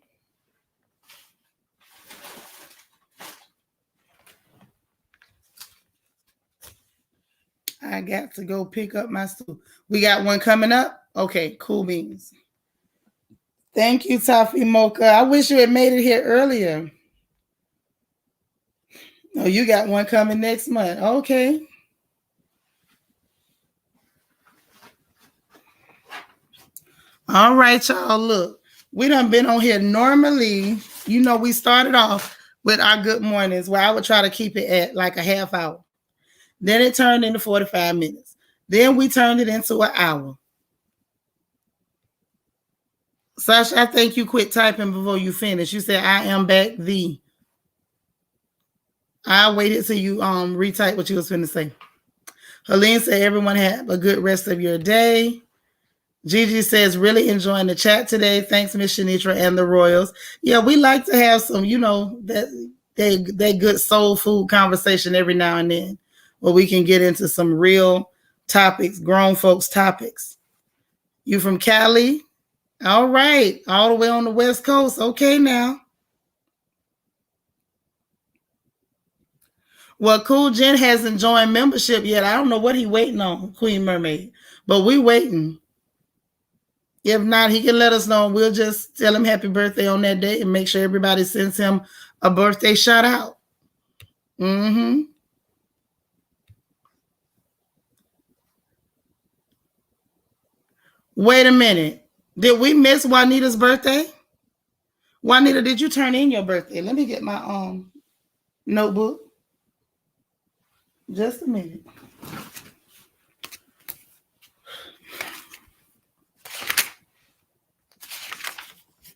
I got to go pick up my stew. We got one coming up? Okay, cool beans. Thank you, Toffee Mocha. I wish you had made it here earlier. Oh, you got one coming next month. Okay. All right, y'all. Look, we done been on here. Normally, we started off with our good mornings where I would try to keep it at like a half hour. Then it turned into 45 minutes. Then we turned it into an hour. Sasha, I think you quit typing before you finish. You said, I am back the. I waited till you retype what you was finna say. Helene said, everyone have a good rest of your day. Gigi says, really enjoying the chat today. Thanks, Miss Shanitra and the Royals. Yeah, we like to have some, that good soul food conversation every now and then where we can get into some real topics, grown folks topics. You from Cali? All right. All the way on the West Coast. Okay now. Well, Cool Jen hasn't joined membership yet. I don't know what he waiting on, Queen Mermaid. But we waiting. If not, he can let us know. We'll just tell him happy birthday on that day and make sure everybody sends him a birthday shout out. Mm-hmm. Wait a minute. Did we miss Juanita's birthday? Juanita, did you turn in your birthday? Let me get my notebook. Just a minute.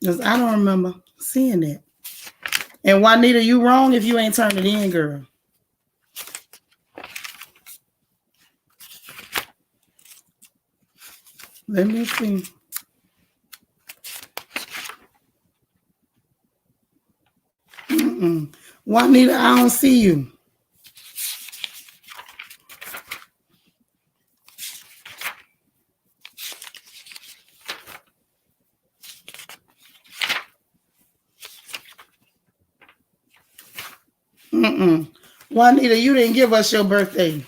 Because I don't remember seeing that. And Juanita, you wrong if you ain't turned it in, girl. Let me see. Juanita, I don't see you. Juanita, you didn't give us your birthday.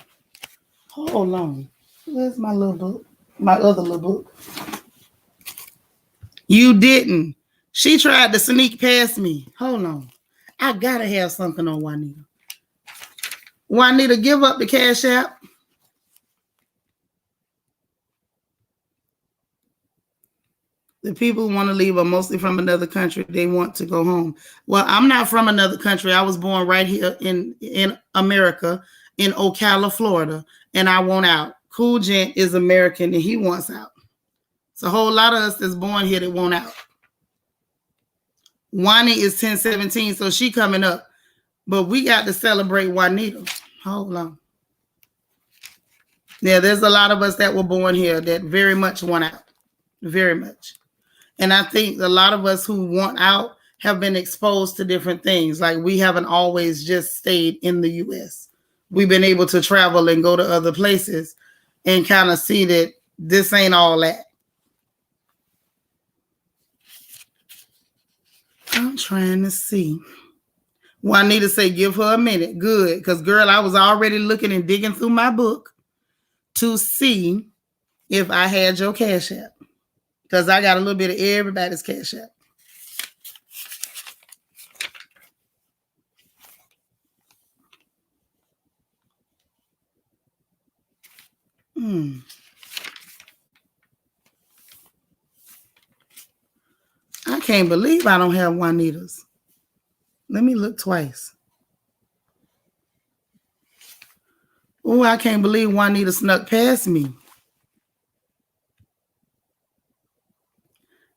Hold on. Where's my little book? My other little book. You didn't. She tried to sneak past me. Hold on. I gotta have something on Juanita. Juanita, give up the Cash App. The people who want to leave are mostly from another country. They want to go home. Well, I'm not from another country. I was born right here in America, in Ocala, Florida, and I want out. Cool Gent is American, and he wants out. It's a whole lot of us that's born here that want out. Wani is 1017, so she coming up. But we got to celebrate Juanita. Hold on. Yeah, there's a lot of us that were born here that very much want out. Very much. And I think a lot of us who want out have been exposed to different things. Like we haven't always just stayed in the U.S. We've been able to travel and go to other places and kind of see that this ain't all that. I'm trying to see. Juanita say, give her a minute. Good. Because, girl, I was already looking and digging through my book to see if I had your Cash App. Because I got a little bit of everybody's Cash App. I can't believe I don't have Juanita's. Let me look twice. Oh, I can't believe Juanita snuck past me.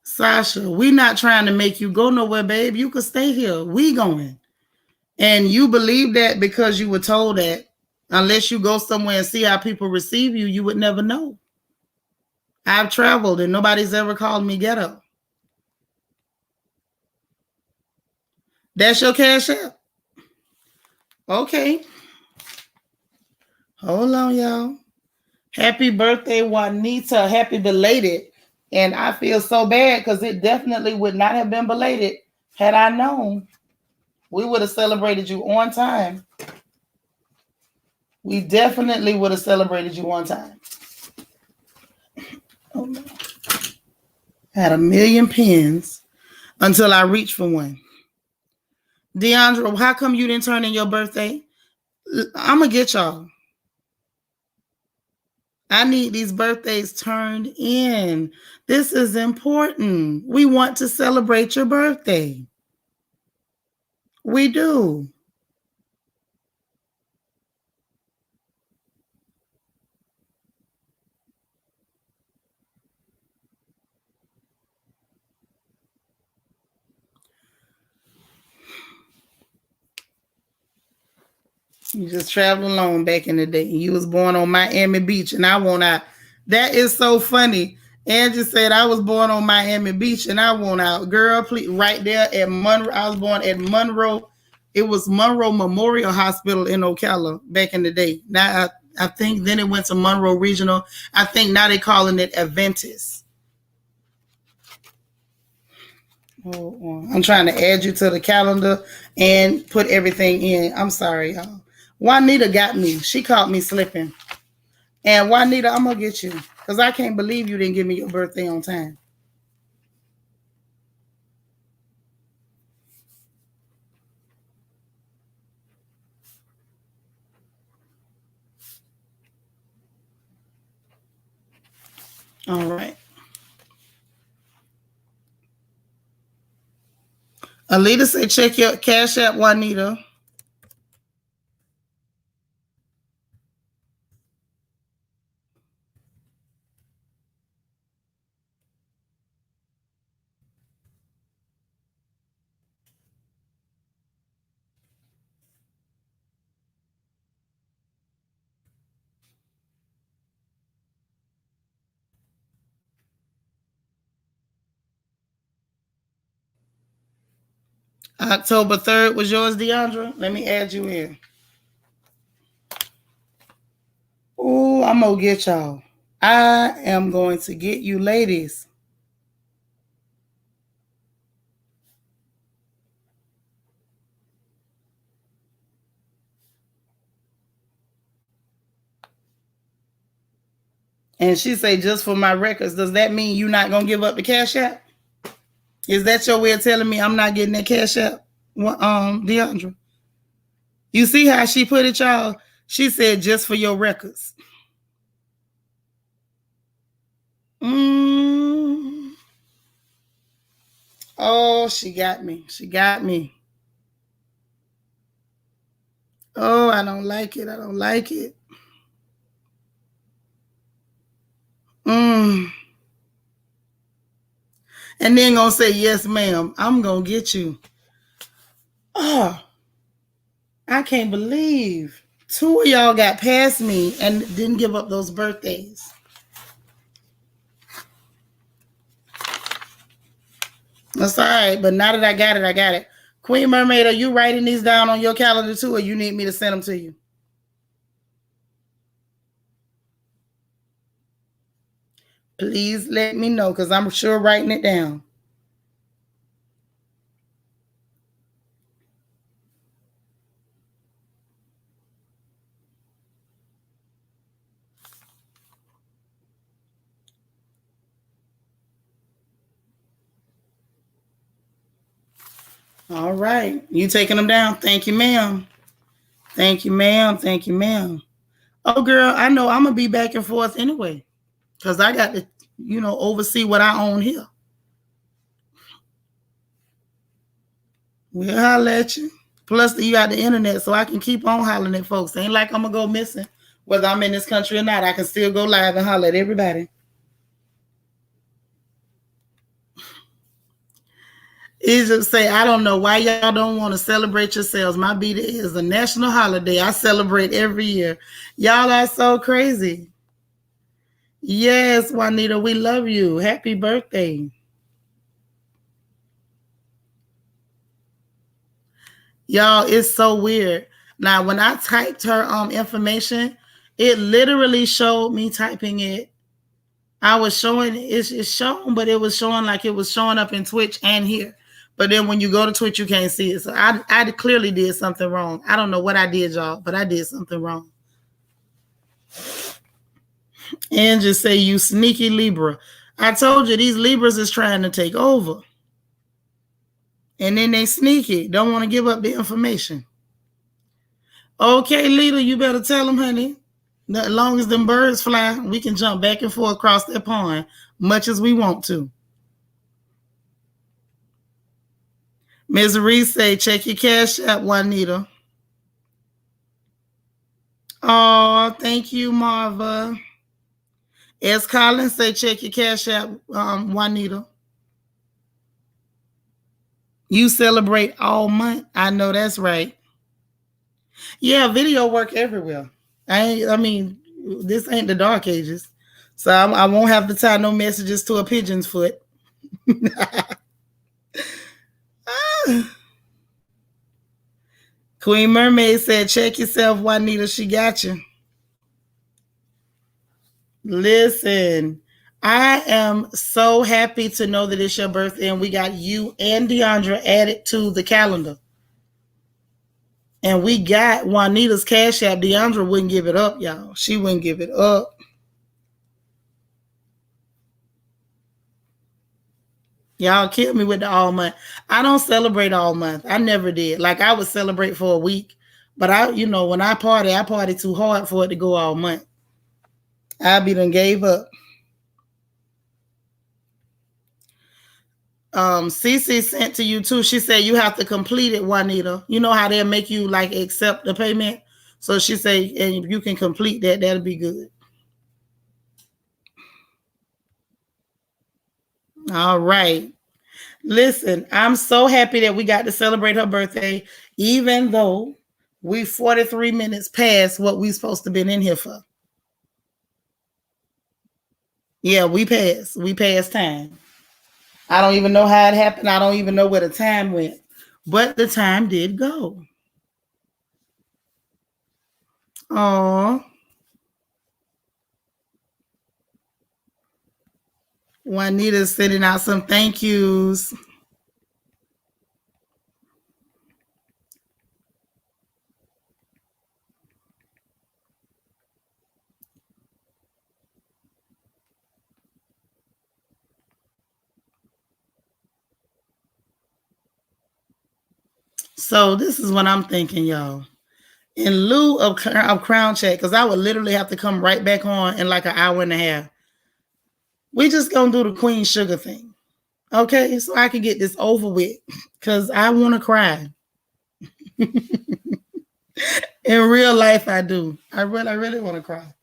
Sasha, we not trying to make you go nowhere, babe. You could stay here. We going. And you believe that because you were told that Unless you go somewhere and see how people receive you, you would never know. I've traveled and nobody's ever called me ghetto. That's your cash app? Okay. Hold on, y'all. Happy birthday, Juanita. Happy belated. And I feel so bad because it definitely would not have been belated had I known. We would have celebrated you on time. We definitely would have celebrated you on time. Oh no. I had a million pins until I reached for one. Deandra, how come you didn't turn in your birthday? I'm going to get y'all. I need these birthdays turned in. This is important. We want to celebrate your birthday. We do. You just traveled alone back in the day. You was born on Miami Beach and I want out. That is so funny. Angie said I was born on Miami Beach and I want out. Girl, please, right there at Monroe. I was born at Monroe. It was Monroe Memorial Hospital in Ocala back in the day. Now I think then it went to Monroe Regional. I think now they're calling it Adventist. I'm trying to add you to the calendar and put everything in. I'm sorry, y'all. Juanita got me. She caught me slipping. And Juanita, I'm going to get you. Because I can't believe you didn't give me your birthday on time. All right. Alita said, check your Cash App, Juanita. October 3rd was yours, Deandra. Let me add you in. Oh, I'm going to get y'all. I am going to get you ladies. And she say, just for my records, does that mean you're not going to give up the Cash App? Is that your way of telling me I'm not getting that Cash App, Deandra? You see how she put it, y'all? She said, just for your records. Oh, she got me. She got me. Oh, I don't like it. I don't like it. And then gonna say, yes, ma'am. I'm gonna get you. Oh, I can't believe 2 of y'all got past me and didn't give up those birthdays. That's all right. But now that I got it, I got it. Queen Mermaid, are you writing these down on your calendar too, or you need me to send them to you? Please let me know, because I'm sure writing it down. All right. You taking them down? Thank you, ma'am. Thank you, ma'am. Thank you, ma'am. Oh, girl, I know I'm going to be back and forth anyway, because I got to, oversee what I own here. We'll holler at you. Plus, you got the internet, so I can keep on hollering at folks. Ain't like I'm going to go missing. Whether I'm in this country or not, I can still go live and holler at everybody. Egypt say, I don't know why y'all don't want to celebrate yourselves. My B-Day is a national holiday. I celebrate every year. Y'all are so crazy. Yes, Juanita, we love you. Happy birthday. Y'all, it's so weird. Now, when I typed her information, it literally showed me typing it. I was showing it's shown, but it was showing like it was showing up in Twitch and here. But then when you go to Twitch, you can't see it. So I clearly did something wrong. I don't know what I did, y'all, but I did something wrong. And just say, you sneaky Libra. I told you these Libras is trying to take over. And then they sneaky. Don't want to give up the information. Okay, Lita, you better tell them, honey. As long as them birds fly, we can jump back and forth across that pond much as we want to. Ms. Reese say, check your cash app, Juanita. Oh, thank you, Marva. S. Collins say, check your cash app, Juanita. You celebrate all month. I know that's right. Yeah, video work everywhere. I mean, this ain't the dark ages. So I won't have to tie no messages to a pigeon's foot. Queen Mermaid said, check yourself, Juanita. She got you. Listen, I am so happy to know that it's your birthday and we got you and Deandra added to the calendar. And we got Juanita's cash app. Deandra wouldn't give it up, y'all. She wouldn't give it up. Y'all kill me with the all month. I don't celebrate all month. I never did. Like I would celebrate for a week. But when I party too hard for it to go all month. I be done gave up. Cece sent to you too. She said you have to complete it, Juanita. You know how they'll make you like accept the payment. So she said, and if you can complete that, that'll be good. All right. Listen, I'm so happy that we got to celebrate her birthday, even though we 43 minutes past what we supposed to been in here for. Yeah, we passed. We passed time. I don't even know how it happened. I don't even know where the time went. But the time did go. Oh. Juanita's sending out some thank yous. So this is what I'm thinking, y'all. In lieu of crown check, because I would literally have to come right back on in like an hour and a half. We just gonna do the Queen Sugar thing. Okay, so I can get this over with. Cause I want to cry. In real life, I do. I really want to cry.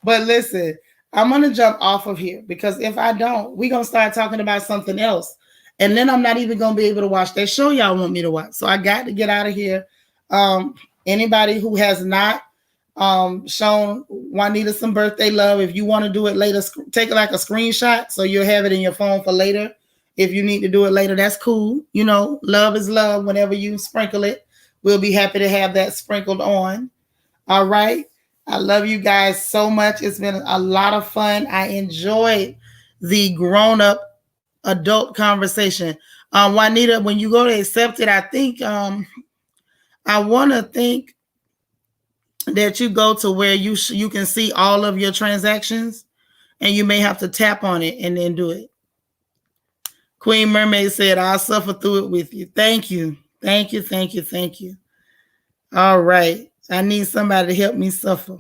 But listen, I'm gonna jump off of here because if I don't, we're gonna start talking about something else. And then I'm not even gonna be able to watch that show y'all want me to watch. So I got to get out of here. Anybody who has not shown Juanita some birthday love, if you want to do it later, take like a screenshot so you'll have it in your phone for later. If you need to do it later, that's cool. You know, love is love. Whenever you sprinkle it, we'll be happy to have that sprinkled on. All right. I love you guys so much. It's been a lot of fun. I enjoyed the grown-up adult conversation. Juanita, when you go to accept it, I think I want to think that you go to where you can see all of your transactions, and you may have to tap on it and then do it. Queen Mermaid said, I'll suffer through it with you. Thank you. Thank you. Thank you. Thank you. All right. I need somebody to help me suffer.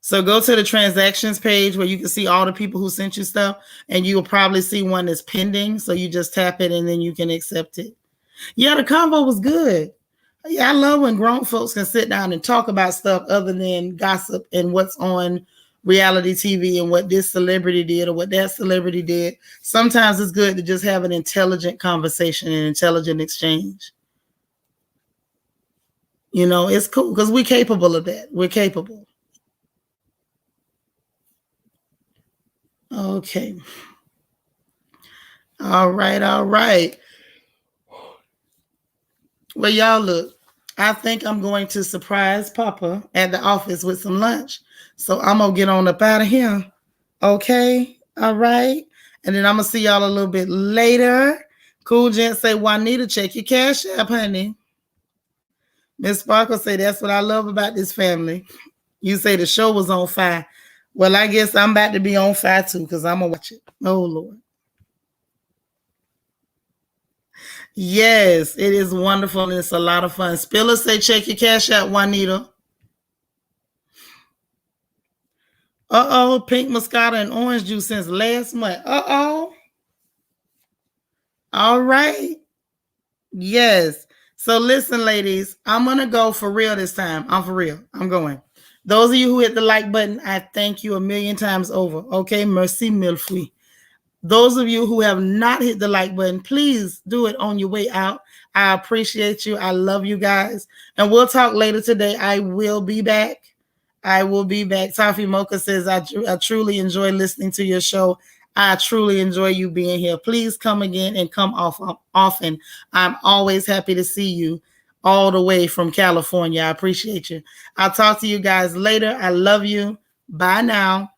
So go to the transactions page where you can see all the people who sent you stuff, and you will probably see one that's pending. So you just tap it and then you can accept it. Yeah, the convo was good. Yeah, I love when grown folks can sit down and talk about stuff other than gossip and what's on reality TV and what this celebrity did or what that celebrity did. Sometimes it's good to just have an intelligent conversation and intelligent exchange. You know, it's cool because we're capable of that. We're capable. Okay. All right. All right. Well, y'all look. I think I'm going to surprise Papa at the office with some lunch. So I'm going to get on up out of here. Okay. All right. And then I'm going to see y'all a little bit later. Cool Gent say, Juanita, check your cash app, honey. Miss Sparkle say, that's what I love about this family. You say the show was on fire. Well, I guess I'm about to be on fire too because I'm going to watch it. Oh, Lord. Yes, it is wonderful and it's a lot of fun. Spiller say, check your cash out, Juanita. Uh-oh, pink Moscato and orange juice since last month. Uh-oh. All right. Yes. So listen, ladies, I'm going to go for real this time. I'm for real. I'm going. Those of you who hit the like button, I thank you a million times over. Okay, merci mille fois. Those of you who have not hit the like button, please do it on your way out. I appreciate you. I love you guys. And we'll talk later today. I will be back. I will be back. Toffee Mocha says, I truly enjoy listening to your show. I truly enjoy you being here. Please come again and come often. I'm always happy to see you all the way from California. I appreciate you. I'll talk to you guys later. I love you. Bye now.